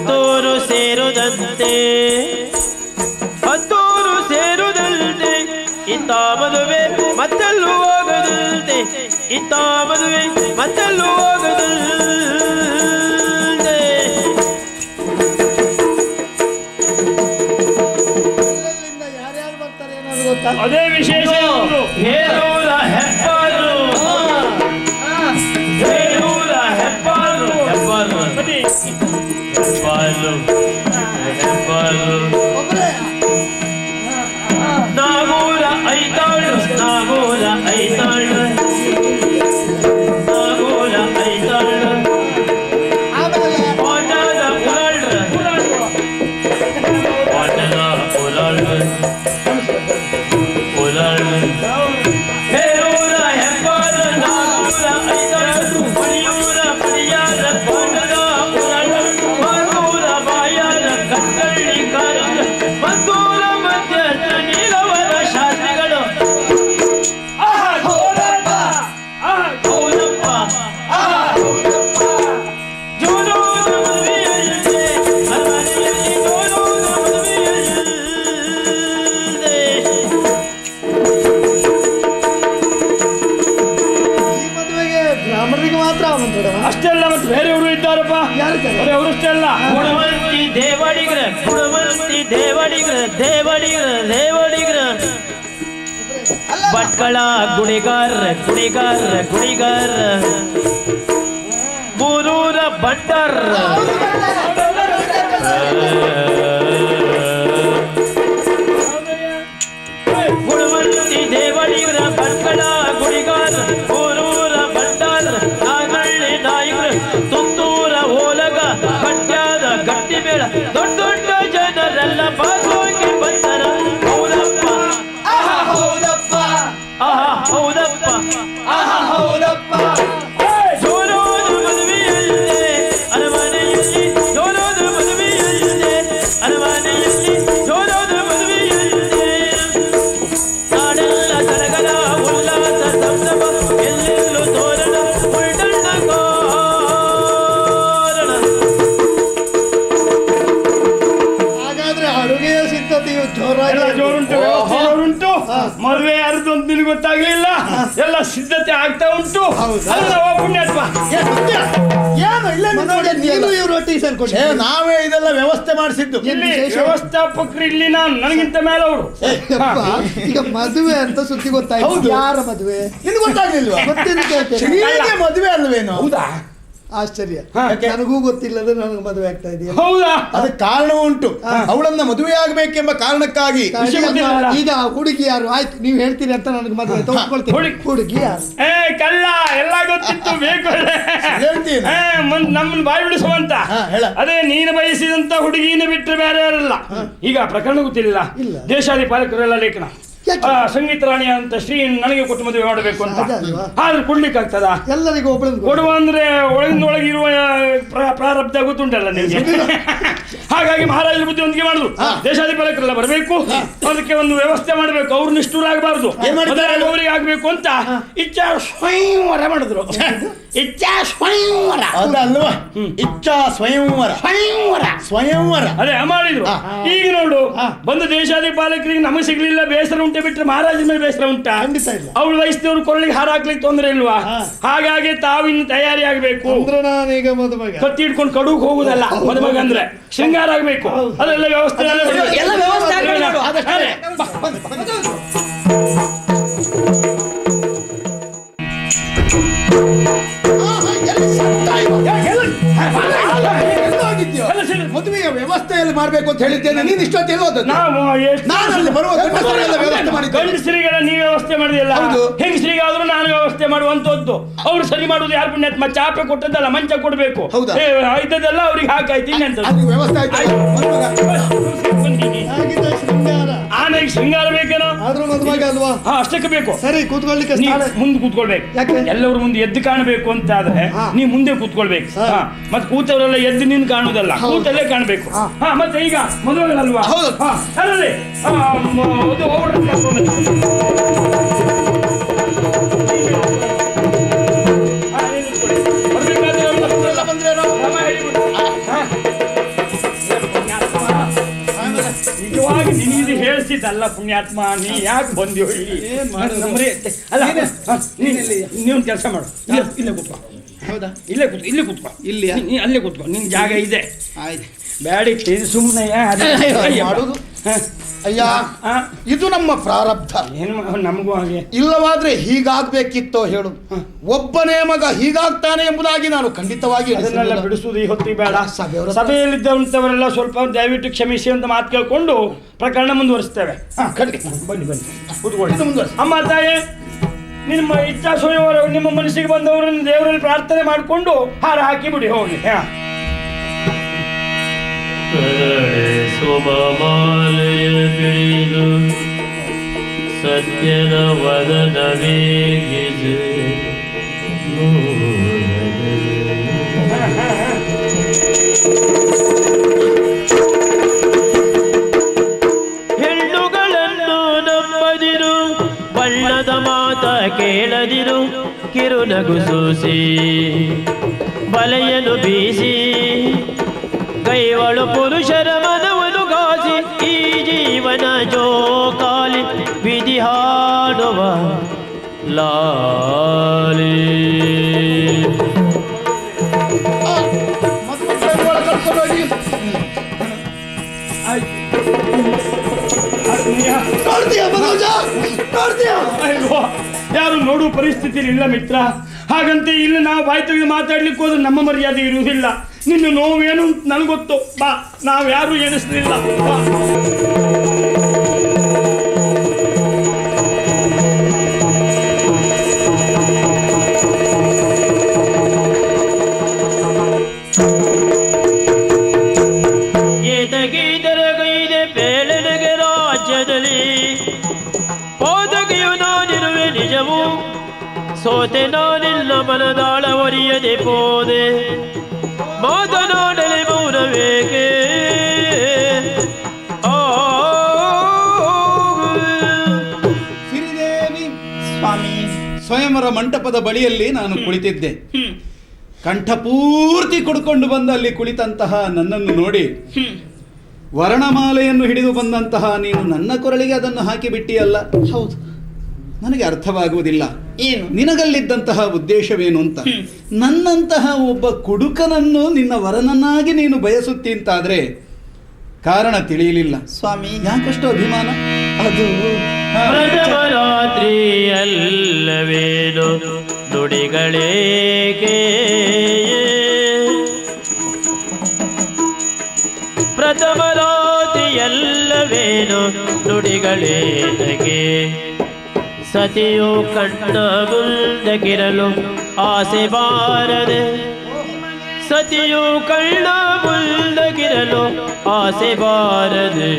ಹತ್ತೂರು ಸೇರುದಂತೆ ಹತ್ತೂರು ಸೇರುದಂತೆ ಇತ್ತ ಮದುವೆ ಮತ್ತೆಲ್ಲೂ ಹೋಗದಂತೆ ಇತ್ತ ಮದುವೆ ಮತ್ತೆಲ್ಲೂ ಹೋಗದಂತೆ ಯಾರ್ಯಾರು ಬರ್ತಾರೆ ಏನಾದ್ರು ಗೊತ್ತಾ? ಅದೇ ವಿಶೇಷ. ಹೇರೂರ ಹೆಬ್ಬಾರು ಹೇರೂರ ಹೆಬ್ಬಾರು ಹೆಬ್ಬಾರು ಹೆಬ್ಬಾರು ಹೆಬ್ಬಾರು ಒಬ್ರೇ ನಾಗೂರ ಐತಾಳು ನಾಗೂರ ಐತಾಳು ನಾಗೂರ ಐತಾಳು ಆಮೇಲೆ ಪಾಟದ ಉಲಾಳ್ರ ಪಾಟದ ಉಲಾಳ್ರ ಉಲಾಳ್ರ ಹೇರೂರ ಹೆಬ್ಬಾರು ನಾಗೂರ ಐತಾಳು ಪಡಿಯೂರ ಪಡಿಯಾರ ಪಾಟದ ಉಲಾಳ್ರ ಮಧೂರ ಬಾಯಾರ ಕಟ್ಟಳ್ಳಿ ಕಾರಣ ಮಧೂರ ಮಧ್ಯ ನೀಲವರ ಶಾಸ್ತ್ರಿಗಳು ಹೌದಪ್ಪ ಜೋರೋದ ಮದುವೆಯಲ್ಲದೆ ಅರಮನೆಯಲ್ಲಿ ಜೋರೋದ ಮದುವೆಯಲ್ಲದೆ ಈ ಮದುವೆಗೆ ಬ್ರಾಹ್ಮಣರಿಗೆ ಮಾತ್ರ ಆಮಂತ್ರಣ. ಅಷ್ಟೆಲ್ಲ ಮತ್ತೆ ಬೇರೆಯವರು ಇದ್ದಾರಪ್ಪ. ಯಾರಿದ್ದಾರೆ? ಅವರಷ್ಟೇ ಅಲ್ಲ. ಗುಣವಂತಿ ದೇವಡಿಗ್ರ ಗುಣವಂತಿ ದೇವಡಿಗ್ರ ದೇವಡಿಗ್ರ ದೇವಡಿಗ್ರ ಅಲ್ಲ ಭಟ್ಕಳ ಗುಡಿಗಾರ ಗುಡಿಗಾರ ಗುಡಿಗಾರ ಮೂರೂರ ಭಟ್ಟರ್ ಗುಣವಂತಿ ದೇವಡಿಗ್ರ ಭಟ್ಕಳ ಗುಡಿಗಾರ ಮೂರೂರ ಭಟ್ಟರ್ ನಾಗಳ್ಳಿ ನಾಯಿಗ್ರ ತುತ್ತೂರ ಓಲಗ ಕಟ್ಯಾದ ಗಟ್ಟಿ ಮೇಳ ದೊಡ್ಡ ದೊಡ್ಡ ಜನರೆಲ್ಲ ಬಾಸೋಗಿ ಬಂದರ ಹೌದಪ್ಪ ಆಹಾ ಹೌದಪ್ಪ ಆಹಾ ಹೌದಪ್ಪ ಆಹಾ ಹೌದಪ್ಪ. ಜೋರೋದ ಮದುವೆಯಲ್ಲದೆ ಅರಮನೆಯಲ್ಲಿ ಜೋರೋದ ಮದುವೆಯಲ್ಲದೆ ಅರಮನೆಯಲ್ಲಿ ಜೋರೋದ ಮದುವೆಯಲ್ಲದೆ ನಾಡೆಲ್ಲ ಸಡಗರ ಉಲ್ಲಾಸ ಸಂಭ್ರಮ ಎಲ್ಲೆಲ್ಲೂ ತೋರಣ ಉಲ್ಟಣ್ಣ ಕಾರಣ. ಹಾಗಾದ್ರೆ ಅಡುಗೆಯ ಸಿದ್ಧತೆಯು ಜೋರಾಗಿ ಎಲ್ಲ ಜೋರುಂಟು, ವ್ಯವಸ್ಥೆ ಜೋರುಂಟು. ಹಾ. ಮದುವೆ ಯಾರ್ದು ಅಂತ ನಿನಗೆ ಗೊತ್ತಾಗ್ಲಿಲ್ಲ. ಎಲ್ಲ ಸಿದ್ಧತೆ ಆಗ್ತಾ ಉಂಟು. ಹೌದಾ? ಅಲ್ಲ ಪುಣ್ಯಾತ್ಮ. ಏನು ಇಲ್ಲ ನೋಡಿ ನೀನು ಇವ್ರು ಒಟ್ಟಿಗೆ ಸೇರ್ಕೊಂಡು ನಾವೇ ಇದೆಲ್ಲ ವ್ಯವಸ್ಥೆ ಮಾಡಿಸಿದ್ದು. ಇಲ್ಲಿ ವಿಶೇಷ? ವ್ಯವಸ್ಥಾಪಕರು ಇಲ್ಲಿ ನಾನು ನನಗಿಂತ ಮೇಲೆ ಅವರು. ಈಗ ಮದುವೆ ಅಂತ ಸುದ್ದಿ ಗೊತ್ತಾಯ್ತು. ಹೌದು. ಯಾರ ಮದುವೆ ನಿನ್ಗೆ ಗೊತ್ತಾಗ್ಲಿಲ್ವಾ? ಗೊತ್ತಿದ್ದು ಕೇಳ್ತೇನೆ. ಶ್ರೀಗೆ ಮದುವೆ ಅಲ್ವೇನೋ? ಹೌದಾ? ಆಶ್ಚರ್ಯ. ಹಾ. ನನಗೂ ಗೊತ್ತಿಲ್ಲದೆ ನನಗೆ ಮದುವೆ ಆಗ್ತಾ ಇದೆಯಾ? ಹೌದಾ? ಅದಕ್ಕೆ ಕಾರಣ ಉಂಟು. ಅವಳನ್ನ ಮದುವೆ ಆಗಬೇಕೆಂಬ ಕಾರಣಕ್ಕಾಗಿ ವಿಷಯ ಗೊತ್ತಿಲ್ಲಲ್ಲ? ಈಗ ಹುಡುಗಿ ಯಾರು? ಆಯ್ತು ನೀವು ಹೇಳ್ತೀರಿ ಅಂತ ನನಗೆ ಮದುವೆ ಆಯ್ತು, ಒಪ್ಕೊಳ್ತೀನಿ. ಹುಡುಗಿ ಯಾರು? ಏ ಕಲ್ಲ ಎಲ್ಲ ಗೊತ್ತಿತ್ತು ಬೇಕು. ಹೇಳ್ತೀನಿ. ನಮ್ಮನ್ನ ಬಾಯಿ ಬಿಡಿಸುವಂತ. ಹಾ, ಹೇಳ. ಅದೇ ನೀನು ಬಯಸಿದಂತ ಹುಡುಗಿನ ಬಿಟ್ಟರೆ ಬೇರೆ ಯಾರಲ್ಲ. ಈಗ ಪ್ರಕರಣ ಗೊತ್ತಿಲ್ಲ. ಇಲ್ಲ. ದೇಶಾಧಿಪಾಲಕರೆಲ್ಲ ಲೇಖನ ಯಾಕೆ? ಸಂಗೀತ ರಾಣಿ ಅಂತ ಶ್ರೀ ನನಗೆ ಕೊಟ್ಟು ಮದುವೆ ಮಾಡಬೇಕು ಅಂತ. ಸಹಜ ಅಲ್ವಾ? ಆದ್ರೆ ಕೊಡ್ಲಿಕ್ಕೆ ಆಗ್ತದ? ಎಲ್ಲರಿಗೂ ಒಬ್ಬಳನ್ನು ಕೊಡುವ ಅಂದ್ರೆ ಒಳಗಿರುವ ಪ್ರಾರಬ್ಧ ಗೊತ್ತುಂಟಲ್ಲ ನಿಮಗೆ. ಹಾಗಾಗಿ ಮಹಾರಾಜರ ಬುದ್ಧಿವಂತಿಕೆ ಮಾಡುದು. ದೇಶಾಧಿಪಾಲಕರೆಲ್ಲ ಬರಬೇಕು, ಅದಕ್ಕೆ ಒಂದು ವ್ಯವಸ್ಥೆ ಮಾಡಬೇಕು. ಅವ್ರು ನಿಷ್ಠೂರಾಗಬಾರ್ದು, ಅವರಿಗೆ ಆಗ್ಬೇಕು ಅಂತ ಇಚ್ಛಾ ಸ್ವಯಂವರ ಮಾಡಿದ್ರು. ಇಚ್ಛಾ ಸ್ವಯಂವರ ಅದಲ್ವಾ? ಇಚ್ಛಾ ಸ್ವಯಂವರ. ಸ್ವಯಂವರ ಸ್ವಯಂವರ ಅದೇ ಮಾಡಿದ್ರು. ಈಗ ನೋಡು, ಬಂದು ದೇಶಾಧಿಪಾಲಕರಿಗೆ ನಮಗೆ ಸಿಗ್ಲಿಲ್ಲ, ಬೇಸರ ಉಂಟೆ ಬಿಟ್ರೆ ಮಹಾರಾಜನ ಮೇಲೆ ಬೇಸರ ಉಂಟಾ? ಖಂಡಿತ ಇಲ್ಲ. ಅವಳು ವಯಸ್ಸಿನವ್ರು ಕೊರಳಿಗೆ ಹಾರ ಹಾಕ್ಲಿಕ್ಕೆ ತೊಂದರೆ ಇಲ್ವಾ? ಹಾಗಾಗಿ ತಾವಿನ್ನು ತಯಾರಿ ಆಗ್ಬೇಕು. ಅಂದ್ರೆ ನಾನೀಗ ಮದುವೆಗೆ ಕತ್ತಿ ಹಿಡ್ಕೊಂಡು ಕಡುಗ್ ಹೋಗುದಲ್ಲ ಮದುಮಗ ಅಂದ್ರೆ, ಶೃಂಗಾರ ಆಗ್ಬೇಕು. ಅದೆಲ್ಲ ವ್ಯವಸ್ಥೆ ಎಲ್ಲ ವ್ಯವಸ್ಥೆ ಆಗ್ಬೇಕು ನೋಡು. ಅದೇ. ಮದುವೆಯ ವ್ಯವಸ್ಥೆಯಲ್ಲಿ ಮಾಡ್ಬೇಕು ಅಂತ ಹೇಳಿದ್ದೇನೆ. ನೀನ್ ಇಷ್ಟೊತ್ತೆಲ್ಲ ನಾವು ಎಷ್ಟು ನಾನು ಅಲ್ಲಿ ಬರುವ ಗಂಡಸರೆಲ್ಲ ವ್ಯವಸ್ಥೆ ಮಾಡಿದ್ದೇನೆ. ಗಂಡಸರಿಗೆಲ್ಲ ನೀವು ವ್ಯವಸ್ಥೆ ಮಾಡುದಿಲ್ಲ, ಹೌದು. ಹೆಂಗಸರಿಗಾದ್ರೂ ನಾನು ವ್ಯವಸ್ಥೆ ಮಾಡುವಂತದ್ದು. ಅವ್ರು ಸರಿ ಮಾಡುದು ಯಾರು ಪುಣ್ಯಾತ್ಮ? ಚಾಪೆ ಕೊಟ್ಟದ್ದಲ್ಲ, ಮಂಚ ಕೊಡ್ಬೇಕು. ಹೌದಾ? ಇದ್ದದೆಲ್ಲ ಅವ್ರಿಗೆ ಹಾಕಾಯ್ತು. ಇನ್ನೆಂತ ಅದು ವ್ಯವಸ್ಥೆ ಆಯ್ತು. ಮದುಮಗ. ಹಾಗಿದ್ರೆ ಶೃಂಗಾರ ಆಮೇಲೆ ಶೃಂಗಾರ ಬೇಕೇನೋ? ಆದ್ರೂ ಮದುವೆ ಅಲ್ವಾ? ಹಾ, ಅಷ್ಟಕ್ಕೆ ಬೇಕು. ಸರಿ, ಕೂತ್ಕೊಳ್ಳಿಕ್ಕೆ ನೀ ಸ್ಥಳ. ಮುಂದೆ ಕೂತ್ಕೊಳ್ಬೇಕು. ಯಾಕೆ? ಎಲ್ಲರೂ ಮುಂದೆ ಎದ್ದು ಕಾಣಬೇಕು ಅಂತ ಆದ್ರೆ ಹಾ. ನೀ ಮುಂದೆ ಕೂತ್ಕೊಳ್ಬೇಕು. ಸರಿ. ಹಾ, ಮತ್ತೆ ಕೂತವರೆಲ್ಲ ಎದ್ದು ನಿನ್ ಕಾಣುದಲ್ಲ, ಹೌದು. ಕೂತಲ್ಲೇ ಕಾಣಬೇಕು. ಹಾ. ಹಾ, ಮತ್ತೆ ಈಗ ಮದುವೆಗಳಲ್ವಾ? ಹೌದು. ಹಾ, ಅಲ್ಲಲ್ಲಿ ಇದು ಹೊರಡ್ರಿ ಕರ್ಕೊಂಡು ಬನ್ನಿ. ಹಾ, ನೀನು ಕೂತ್ಕೊಳ್ಳಿ. ಬರ್ಬೇಕಾದ್ರೆ ಅವ್ರು ಬಂದ್ರೇನೋ? ಕ್ರಮ ಹೇಳಿಬಿಡು. ಹಾ. ಹೇಳಿದ್ದಲ್ಲ ಪುಣ್ಯಾತ್ಮ, ನೀ ಯಾಕೆ ಬಂದ್ಯೋ ಇಲ್ಲಿ? ಏನ್ ಮಾಡೋದು? ನಮ್ರಿ ಅಲ್ಲ ನೀವು ಕೆಲಸ ಮಾಡು, ಇಲ್ಲೇ ಕೂತ್ಕೋ. ಹೌದಾ? ಇಲ್ಲೇ ಕೂತ್ಕೋ. ಇಲ್ಲಿಯಾ? ನೀ ಅಲ್ಲೇ ಕೂತ್ಕೋ, ನಿನ್ ಜಾಗ ಇದೆ. ಆಯ್ತು. ಬ್ಯಾಡಿ ಸುಮ್ಮನೆ ಮಾಡುದು ಅಯ್ಯ, ಇದು ನಮ್ಮ ಪ್ರಾರಬ್ಧ. ಏನು ನಮಗೂ ಹಾಗೆ. ಇಲ್ಲವಾದ್ರೆ ಹೀಗಾಗ್ಬೇಕಿತ್ತೋ ಹೇಳು. ಒಬ್ಬನೇ ಮಗ ಹೀಗಾಗ್ತಾನೆ ಎಂಬುದಾಗಿ ನಾನು ಖಂಡಿತವಾಗಿ ಅದನ್ನೆಲ್ಲ ಬಿಡಿಸುವುದು ಈ ಹೊತ್ತಿಗೆ ಬೇಡ. ಸಭೆಯವರ ಸಭೆಯಲ್ಲಿದ್ದವಂಥವರೆಲ್ಲ ಸ್ವಲ್ಪ ದಯವಿಟ್ಟು ಕ್ಷಮಿಸಿ ಅಂತ ಮಾತು ಕೇಳ್ಕೊಂಡು ಪ್ರಕರಣ ಮುಂದುವರಿಸ್ತೇವೆ. ಬನ್ನಿ ಕೂತ್ಕೊಳ್ಳಿ. ಅಮ್ಮ ತಾಯಿ, ನಿಮ್ಮ ಇಚ್ಛಾ ಸ್ವಯಂವರ ನಿಮ್ಮ ಮನಸ್ಸಿಗೆ ಬಂದವರನ್ನು ದೇವರಲ್ಲಿ ಪ್ರಾರ್ಥನೆ ಮಾಡಿಕೊಂಡು ಹಾರ ಹಾಕಿ ಬಿಡಿ, ಹೋಗಿ. ಸುಮಮಾಲಯ ತಿಳಿದು ಸತ್ಯದ ವದನವೇಗಿಸು ಹೆಣ್ಣುಗಳನ್ನು ನಂಬದಿರು, ಬಣ್ಣದ ಮಾತ ಕೇಳದಿರು, ಕಿರುನಗು ಸೂಸಿ ಬಲೆಯನ್ನು ಬೀಸಿ ಕೈವಳು ಪುರುಷರ ಮನವನ್ನು ಗಾಸಿ ಈ ಜೀವನ ಜೋಕಾಲಿ ವಿಧಿ ಹಾಡುವ ಲಾಲಿ. ಯಾರು ನೋಡುವ ಪರಿಸ್ಥಿತಿ ಇಲ್ಲ ಮಿತ್ರ. ಹಾಗಂತ ಇಲ್ಲಿ ನಾವು ಬಾಯಿ ತೆಗೆದು ಮಾತಾಡ್ಲಿಕ್ಕೆ ಹೋದ್ರೆ ನಮ್ಮ ಮರ್ಯಾದೆ ಇರುವುದಿಲ್ಲ. ನಿನ್ನ ನೋವೇನು ನನಗೊತ್ತು, ಬಾ, ನಾವು ಯಾರು ಎಣಿಸ್ಲಿಲ್ಲ. ಏತಗೀದರಗೈದೆ ಬೇಳೆನಗೆ ರಾಜ್ಯದಲ್ಲಿ ಹೋದಗೆಯು ನಾನಿರುವೆ ನಿಜವು, ಸೋತೆ ನಾನಿಲ್ಲ ಮನದಾಳ ಒರಿಯದೆ ಪೋದೆ, ಮಾತನಾಡಲಿ ಮೌನವೇಕೆ. ಸಿರಿದೇವಿ ಸ್ವಾಮಿ, ಸ್ವಯಂವರ ಮಂಟಪದ ಬಳಿಯಲ್ಲಿ ನಾನು ಕುಳಿತಿದ್ದೆ. ಕಂಠಪೂರ್ತಿ ಕುಡ್ಕೊಂಡು ಬಂದು ಅಲ್ಲಿ ಕುಳಿತಂತಹ ನನ್ನನ್ನು ನೋಡಿ ವರ್ಣಮಾಲೆಯನ್ನು ಹಿಡಿದು ಬಂದಂತಹ ನೀನು ನನ್ನ ಕೊರಳಿಗೆ ಅದನ್ನು ಹಾಕಿ ಬಿಟ್ಟಿಯಲ್ಲ. ಹೌದು, ನನಗೆ ಅರ್ಥವಾಗುವುದಿಲ್ಲ ಏನು ನಿನಗಲ್ಲಿದ್ದಂತಹ ಉದ್ದೇಶವೇನು ಅಂತ. ನನ್ನಂತಹ ಒಬ್ಬ ಕುಡುಕನನ್ನು ನಿನ್ನ ವರನನ್ನಾಗಿ ನೀನು ಬಯಸುತ್ತಿ ಅಂತಾದ್ರೆ ಕಾರಣ ತಿಳಿಯಲಿಲ್ಲ ಸ್ವಾಮಿ. ಯಾಕಷ್ಟು ಅಭಿಮಾನ? ಅದು ರಾತ್ರಿಯಲ್ಲವೇನು ನುಡಿಗಳೇಕೆ, ಪ್ರಥಮ ರಾತ್ರಿಯಲ್ಲವೇನು ನುಡಿಗಳೇಕೆ, ಸತಿಯು ಕಣ್ಣ ಮುಂದಗಿರಲು ಆಸೆ ಬಾರದೆ, ಸತಿಯು ಕಣ್ಣ ಮುಂದಗಿರಲು ಆಸೆ ಬಾರದೆ,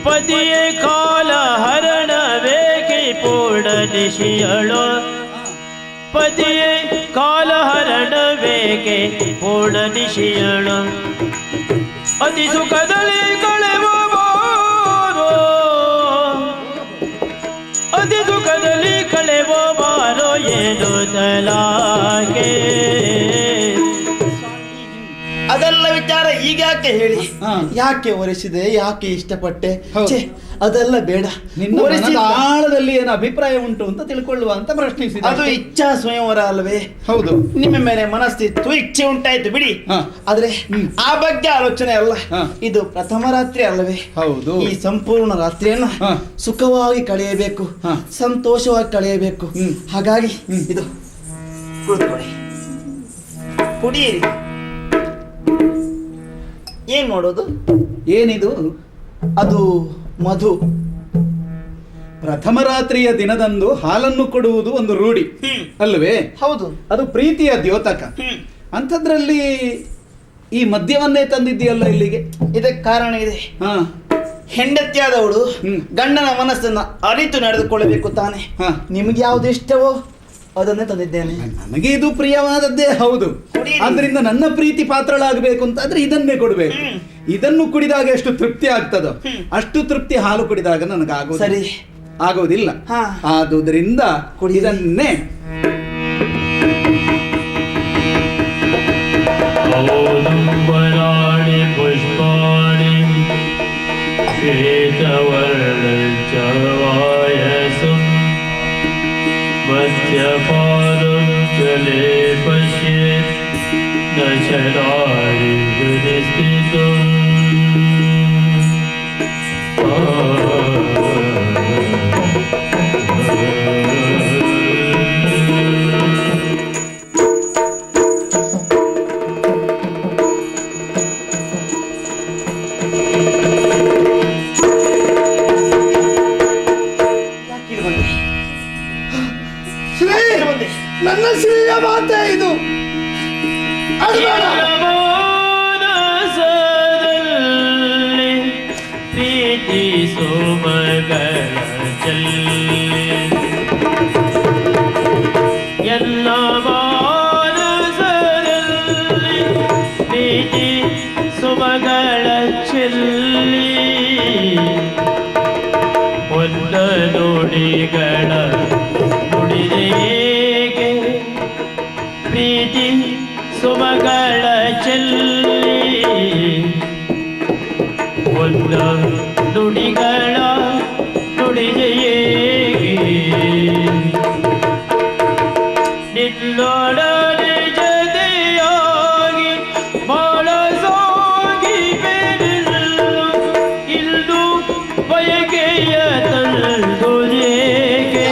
ಪತಿಯೇ ಕಾಲ ಹರಣವೇಕೆ ಪೂರ್ಣ ನಿಶಿಯಳು, ಪತಿಯೇ ಕಾಲ ಹರಣವೇಕೆ ಪೂರ್ಣ ನಿಶಿಯಳು, ಅತಿ ಸುಖದಲ್ಲಿ ಕಳೆವಬಾರೋ, ಅತಿ ಸುಖದಲ್ಲಿ ಕಳೆವಬಾರೋ ಏನು ತಲಾಗೆ. ಅದೆಲ್ಲ ವಿಚಾರ ಈಗ ಯಾಕೆ ಹೇಳಿ, ಯಾಕೆ ಒರೆಸಿದೆ, ಯಾಕೆ ಇಷ್ಟಪಟ್ಟೆ, ಛೇ ಅದೆಲ್ಲ ಬೇಡ. ನಿನ್ನ ಮನದ ಆಳದಲ್ಲಿ ಏನು ಅಭಿಪ್ರಾಯ ಉಂಟು ಅಂತ ತಿಳ್ಕೊಳ್ಳುವ ಅಂತ ಪ್ರಶ್ನಿಸಿದ. ಅದು ಇಚ್ಛಾ ಸ್ವಯಂವರ ಅಲ್ವೇ? ಹೌದು, ನಿಮ್ಮ ಮೇಲೆ ಮನಸ್ಸಿತ್ತು, ಇಚ್ಛೆ ಉಂಟಾಯ್ತು ಬಿಡಿ. ಆದ್ರೆ ಆ ಬಗ್ಗೆ ಆಲೋಚನೆ ಅಲ್ಲ. ಇದು ಪ್ರಥಮ ರಾತ್ರಿ ಅಲ್ಲವೇ? ಹೌದು. ಈ ಸಂಪೂರ್ಣ ರಾತ್ರಿಯನ್ನು ಸುಖವಾಗಿ ಕಳೆಯಬೇಕು, ಸಂತೋಷವಾಗಿ ಕಳೆಯಬೇಕು. ಹಾಗಾಗಿ ಇದು ಕುಳಿತುಕೊಳ್ಳಿ, ಕುಡಿಯಿರಿ. ಏನ್ ಮಾಡೋದು? ಏನಿದು? ಅದು ಮಧು. ಪ್ರಥಮ ರಾತ್ರಿಯ ದಿನದಂದು ಹಾಲನ್ನು ಕೊಡುವುದು ಒಂದು ರೂಢಿ ಅಲ್ವೇ? ಹೌದು. ಅದು ಪ್ರೀತಿಯ ದ್ಯೋತಕ. ಅಂಥದ್ರಲ್ಲಿ ಈ ಮದ್ಯವನ್ನೇ ತಂದಿದ್ದೀಯಲ್ಲ ಇಲ್ಲಿಗೆ, ಇದಕ್ಕೆ ಕಾರಣ ಇದೆ. ಹೆಂಡತಿಯಾದವಳು ಗಂಡನ ಮನಸ್ಸನ್ನ ಅರಿತು ನಡೆದುಕೊಳ್ಳಬೇಕು ತಾನೆ. ನಿಮ್ಗೆ ಯಾವ್ದು ಇಷ್ಟವೋ ಅದನ್ನೇ ತಂದಿದ್ದೇನೆ. ನನಗೆ ಇದು ಪ್ರಿಯವಾದದ್ದೇ ಹೌದು. ಆದ್ರಿಂದ ನನ್ನ ಪ್ರೀತಿ ಪಾತ್ರಳಾಗಬೇಕು ಅಂತ ಆದ್ರೆ ಇದನ್ನೇ ಕೊಡ್ಬೇಕು. ಇದನ್ನು ಕುಡಿದಾಗ ಎಷ್ಟು ತೃಪ್ತಿ ಆಗ್ತದೋ ಅಷ್ಟು ತೃಪ್ತಿ ಹಾಲು ಕುಡಿದಾಗ ನನಗಾಗೋದು ಸರಿ ಆಗೋದಿಲ್ಲ. ಆದುದರಿಂದ ಇದನ್ನೇ श्वेतवर्णचवायसं मध्यपादं चले पश्येत् न चरारि हृदि स्थितम् ನನ್ನ ಶ್ರೀಯ ಮಾತೆ ಇದು ಮಾನಸದಲ್ಲಿ ಪ್ರೀತಿ ಸೋಮಗಳ ಚೆಲ್ಲಿ ಎಲ್ಲ ಮಾನಸದಲ್ಲಿ ಪ್ರೀತಿ ಸುಮಗಳ ಚೆಲ್ಲಿ ಒಂದ ನುಡಿಗಳ ನುಡಿದೇಗೆ ಪ್ರೀತಿ ಸುಮಗಳ ಚೆಲ್ಲಿ ಒಂದ ನುಡಿಗಳ ನುಡಿದೆಯೇಗೆ ನಿನ್ನೊಡನೆ ಜತೆಯಾಗಿ ಬಾಳ ಸಾಗಿ ಬೆರೆದು ಇಂದು ಬಯಕೆಯ ತಂದುದೇಕೆ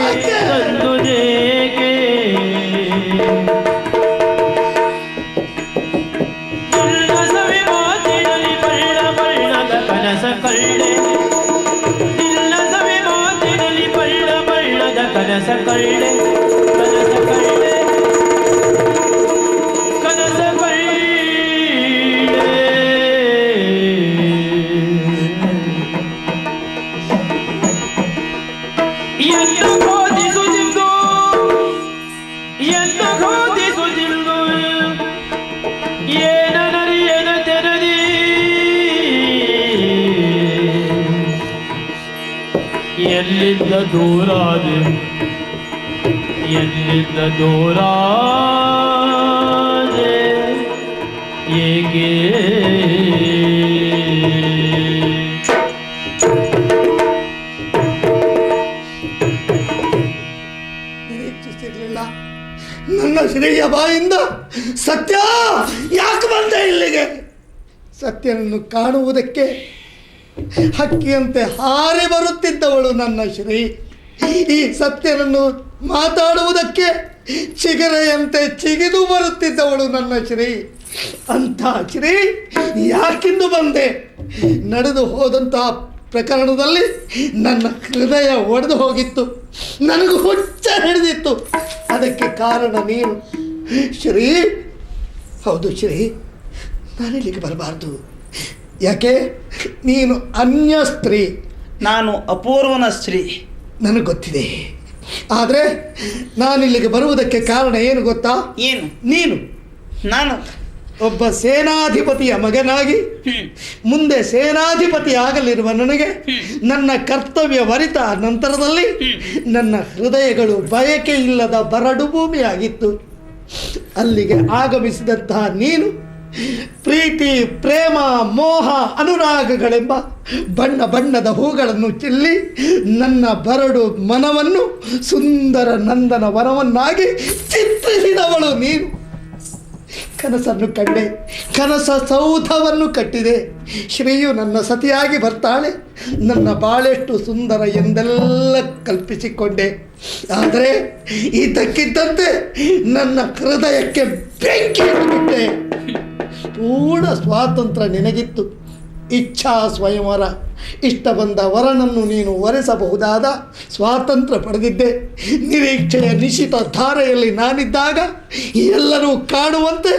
ಸವಿ ಮಾತಿನಲ್ಲಿ ಬಣ್ಣ ಬಣ್ಣದ ಕನಸ ಕಳ್ಳೆ ನಿನ್ನ ಸವಿ ಮಾತಿನಲ್ಲಿ ಬಣ್ಣ ಬಣ್ಣದ ಕನಸ ಕಳ್ಳೆ ಕನಸ ಕಳ್ಳೆ ಕನಸ ಕಳ್ಳೆ ಎಂದು ಘೋಷಿಸುತ್ತಿದ್ದು ಎಂದು ಘೋಷಿಸುತ್ತಿದ್ದು ಏನರಿಯನ ತೆರದಿ ಎಲ್ಲಿಂದ ದೂರಾದೆ ಎಲ್ಲಿಂದ ದೂರಾದೆ ಏಕೆ ನಿರೀಕ್ಷಿಸಿರ್ಲಿಲ್ಲ ನನ್ನ ಶ್ರೀಯ ಬಾಯಿಂದ ಸತ್ಯ ಯಾಕೆ ಬಂದೆ ಇಲ್ಲಿಗೆ ಸತ್ಯನನ್ನು ಕಾಣುವುದಕ್ಕೆ ಹಕ್ಕಿಯಂತೆ ಹಾರಿ ಬರುತ್ತಿದ್ದವಳು ನನ್ನ ಶ್ರೀ ಈ ಸತ್ಯನನ್ನು ಮಾತಾಡುವುದಕ್ಕೆ ಚಿಗರೆಯಂತೆ ಚಿಗಿದು ಬರುತ್ತಿದ್ದವಳು ನನ್ನ ಶ್ರೀ ಅಂಥ ಶ್ರೀ ಯಾಕಿಂದು ಬಂದೆ ನಡೆದು ಹೋದಂತಹ ಪ್ರಕರಣದಲ್ಲಿ ನನ್ನ ಹೃದಯ ಒಡೆದು ಹೋಗಿತ್ತು ನನಗೂ ಹುಚ್ಚ ಹಿಡಿದಿತ್ತು ಅದಕ್ಕೆ ಕಾರಣ ನೀನು ಶ್ರೀ ಹೌದು ಶ್ರೀ ನಾನಿಲ್ಲಿಗೆ ಬರಬಾರ್ದು ಯಾಕೆ ನೀನು ಅನ್ಯ ಸ್ತ್ರೀ ನಾನು ಅಪೂರ್ವನ ಸ್ತ್ರೀ ನನಗೆ ಗೊತ್ತಿದೆ ಆದರೆ ನಾನಿಲ್ಲಿಗೆ ಬರುವುದಕ್ಕೆ ಕಾರಣ ಏನು ಗೊತ್ತಾ ಏನು ನೀನು ನಾನು ಒಬ್ಬ ಸೇನಾಧಿಪತಿಯ ಮಗನಾಗಿ ಮುಂದೆ ಸೇನಾಧಿಪತಿ ಆಗಲಿರುವ ನನಗೆ ನನ್ನ ಕರ್ತವ್ಯ ವರಿತ ನಂತರದಲ್ಲಿ ನನ್ನ ಹೃದಯಗಳು ಬಯಕೆ ಇಲ್ಲದ ಬರಡು ಭೂಮಿಯಾಗಿತ್ತು ಅಲ್ಲಿಗೆ ಆಗಮಿಸಿದಂತಹ ನೀನು ಪ್ರೀತಿ ಪ್ರೇಮ ಮೋಹ ಅನುರಾಗಗಳೆಂಬ ಬಣ್ಣ ಬಣ್ಣದ ಹೂಗಳನ್ನು ಚೆಲ್ಲಿ ನನ್ನ ಬರಡು ಮನವನ್ನು ಸುಂದರ ನಂದನ ವನವನ್ನಾಗಿ ಚಿತ್ರಿಸಿದವಳು ನೀನು ಕನಸನ್ನು ಕಂಡೆ ಕನಸ ಸೌಧವನ್ನು ಕಟ್ಟಿದೆ ಶ್ರೀಯು ನನ್ನ ಸತಿಯಾಗಿ ಬರ್ತಾಳೆ ನನ್ನ ಬಾಳೆಷ್ಟು ಸುಂದರ ಎಂದೆಲ್ಲ ಕಲ್ಪಿಸಿಕೊಂಡೆ ಆದರೆ ಇದ್ದಕ್ಕಿದ್ದಂತೆ ನನ್ನ ಹೃದಯಕ್ಕೆ ಬೆಂಕಿ ಬಿಟ್ಟೆ ಪೂರ್ಣ ಸ್ವಾತಂತ್ರ್ಯ ನಿನಗಿತ್ತು ಇಚ್ಛಾ ಸ್ವಯಂವರ ಇಷ್ಟ ಬಂದ ವರನನ್ನು ನೀನು ವರೆಸಬಹುದಾದ ಸ್ವಾತಂತ್ರ್ಯ ಪಡೆದಿದ್ದೆ ನಿರೀಕ್ಷೆಯ ನಿಶಿತ ಧಾರೆಯಲ್ಲಿ ನಾನಿದ್ದಾಗ ಎಲ್ಲರೂ ಕಾಣುವಂತೆ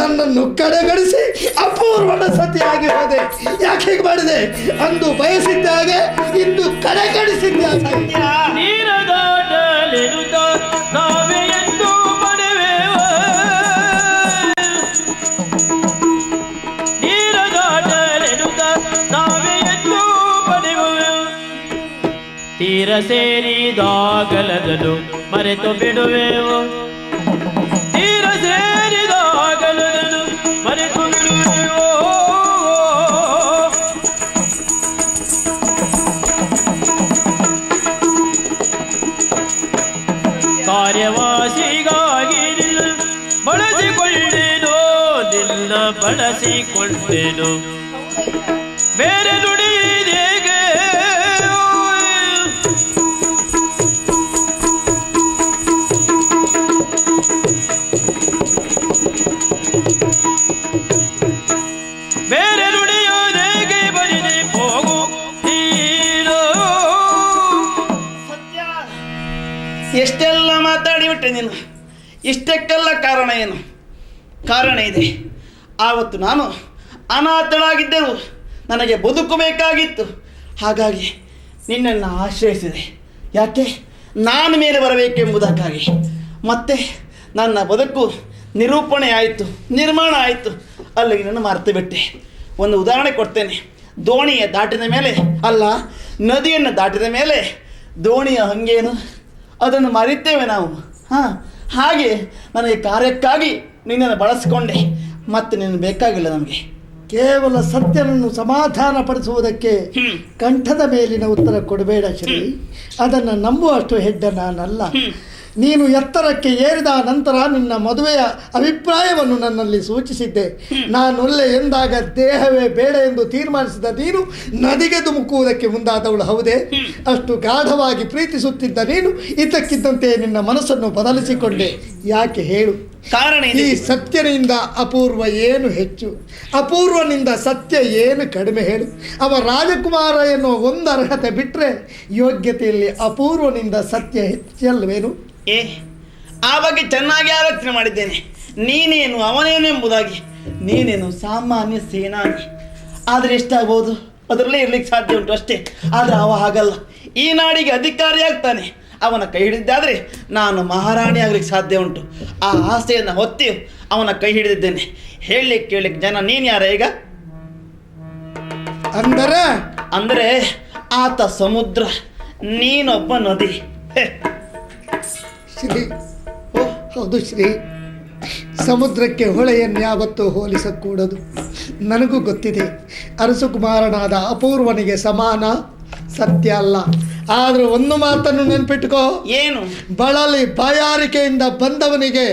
ನನ್ನನ್ನು ಕಡೆಗಣಿಸಿ ಅಪೂರ್ವನ ಸತಿಯಾಗಿ ಹೋದೆ ಯಾಕೆ ಹೀಗೆ ಮಾಡಿದೆ ಅಂದು ಬಯಸಿದ್ದ ಹಾಗೆ ಇಂದು ಕಡೆಗಣಿಸಿದ್ದೆ ನಾವೇ ಎಂದು ಪಡೆವೆವ ನಾವೇ ಎಂದು ಪಡೆಯುವೆವು ತೀರ ಸೇರಿದಾಗಲದಲು ಮರೆತು ಬಿಡುವೆವು ತೀರ ಸೇರಿದಾಗಲದಲು ಮರೆತು ಬಿಡುವೆವು ಕಾರ್ಯವಾಸಿಗಾಗಿ ಬಳಸಿಕೊಳ್ಳೇನು ನಿನ್ನ ಬಳಸಿಕೊಂಡೆನು ಬೇರೆ ನುಡಿದೇಗೆ ಬೇರೆ ನುಡಿಯೋದೇಗೆ ಬರಿದೆ ಹೋಗು ನೀನು ಸತ್ಯ ಎಷ್ಟೆಲ್ಲ ಮಾತಾಡಿಬಿಟ್ಟೆ ನೀನು. ಇಷ್ಟಕ್ಕೆಲ್ಲ ಕಾರಣ ಏನು? ಕಾರಣ ಇದೆ. ಆವತ್ತು ನಾನು ಅನಾಥಳಾಗಿದ್ದರು, ನನಗೆ ಬದುಕಬೇಕಾಗಿತ್ತು. ಹಾಗಾಗಿ ನಿನ್ನನ್ನು ಆಶ್ರಯಿಸಿದೆ. ಯಾಕೆ? ನಾನು ಮೇಲೆ ಬರಬೇಕೆಂಬುದಕ್ಕಾಗಿ. ಮತ್ತೆ ನನ್ನ ಬದುಕು ನಿರೂಪಣೆ ಆಯಿತು, ನಿರ್ಮಾಣ ಆಯಿತು. ಅಲ್ಲಿಗೆ ನಾನು ಮರೆತು ಬಿಟ್ಟೆ. ಒಂದು ಉದಾಹರಣೆ ಕೊಡ್ತೇನೆ. ದೋಣಿಯ ದಾಟಿದ ಮೇಲೆ ಅಲ್ಲ, ನದಿಯನ್ನು ದಾಟಿದ ಮೇಲೆ ದೋಣಿಯ ಹಂಗೇನು ಅದನ್ನು ಮರಿತೇವೆ ನಾವು. ಹಾಗೆ ನನಗೆ ಕಾರ್ಯಕ್ಕಾಗಿ ನಿನ್ನನ್ನು ಬಳಸಿಕೊಂಡೆ. ಮತ್ತೆ ನೀನು ಬೇಕಾಗಿಲ್ಲ ನಮಗೆ. ಕೇವಲ ಸತ್ಯನನ್ನು ಸಮಾಧಾನ ಪಡಿಸುವುದಕ್ಕೆ ಕಂಠದ ಮೇಲಿನ ಉತ್ತರ ಕೊಡಬೇಡ ಶ್ರೀ. ಅದನ್ನು ನಂಬುವಷ್ಟು ಹೆಡ್ಡ ನಾನಲ್ಲ. ನೀನು ಎತ್ತರಕ್ಕೆ ಏರಿದ ನಂತರ ನಿನ್ನ ಮದುವೆಯ ಅಭಿಪ್ರಾಯವನ್ನು ನನ್ನಲ್ಲಿ ಸೂಚಿಸಿದ್ದೆ. ನಾನೊಲ್ಲೆ ಎಂದಾಗ ದೇಹವೇ ಬೇಡ ಎಂದು ತೀರ್ಮಾನಿಸಿದ ನೀನು ನದಿಗೆ ಧುಮುಕುವುದಕ್ಕೆ ಮುಂದಾದವಳು ಹೌದೇ? ಅಷ್ಟು ಗಾಢವಾಗಿ ಪ್ರೀತಿಸುತ್ತಿದ್ದ ನೀನು ಇದ್ದಕ್ಕಿದ್ದಂತೆ ನಿನ್ನ ಮನಸ್ಸನ್ನು ಬದಲಿಸಿಕೊಂಡೆ. ಯಾಕೆ ಹೇಳು? ಕಾರಣ ಈ ಸತ್ಯನಿಂದ ಅಪೂರ್ವ ಏನು ಹೆಚ್ಚು, ಅಪೂರ್ವನಿಂದ ಸತ್ಯ ಏನು ಕಡಿಮೆ ಹೇಳು? ಅವ ರಾಜಕುಮಾರ ಎನ್ನುವ ಒಂದು ಅರ್ಹತೆ ಬಿಟ್ಟರೆ ಯೋಗ್ಯತೆಯಲ್ಲಿ ಅಪೂರ್ವನಿಂದ ಸತ್ಯ ಹೆಚ್ಚಲ್ವೇನು? ಆ ಬಗ್ಗೆ ಚೆನ್ನಾಗಿ ಆಲೋಚನೆ ಮಾಡಿದ್ದೇನೆ. ನೀನೇನು ಅವನೇನು ಎಂಬುದಾಗಿ. ನೀನೇನು ಸಾಮಾನ್ಯ ಸೇನಾನಿ. ಆದರೆ ಎಷ್ಟಾಗ್ಬೋದು, ಅದರಲ್ಲೇ ಇರ್ಲಿಕ್ಕೆ ಸಾಧ್ಯ ಉಂಟು ಅಷ್ಟೇ. ಆದರೆ ಅವ ಹಾಗಲ್ಲ, ಈ ನಾಡಿಗೆ ಅಧಿಕಾರಿ ಆಗ್ತಾನೆ. ಅವನ ಕೈ ಹಿಡಿದಾದರೆ ನಾನು ಮಹಾರಾಣಿ ಆಗ್ಲಿಕ್ಕೆ ಸಾಧ್ಯ ಉಂಟು. ಆ ಆಸೆಯನ್ನು ಹೊತ್ತಿ ಅವನ ಕೈ ಹಿಡಿದಿದ್ದೇನೆ. ಹೇಳಲಿಕ್ಕೆ ಕೇಳಲಿಕ್ಕೆ ಜನ ನೀನು ಯಾರ ಈಗ? ಅಂದರೆ ಆತ ಸಮುದ್ರ, ನೀನೊಬ್ಬ ನದಿ. ಶ್ರೀ, ಹೌದು ಶ್ರೀ, ಸಮುದ್ರಕ್ಕೆ ಹೊಳೆಯನ್ನು ಯಾವತ್ತೂ ಹೋಲಿಸಕೂಡದು. ನನಗೂ ಗೊತ್ತಿದೆ, ಅರಸುಕುಮಾರನಾದ ಅಪೂರ್ವನಿಗೆ ಸಮಾನ ಸತ್ಯ ಅಲ್ಲ. ಆದರೂ ಒಂದು ಮಾತನ್ನು ನೆನಪಿಟ್ಟುಕೋ. ಏನು? ಬಳಲಿ ಬಾಯಾರಿಕೆಯಿಂದ ಬಂದವನಿಗೆ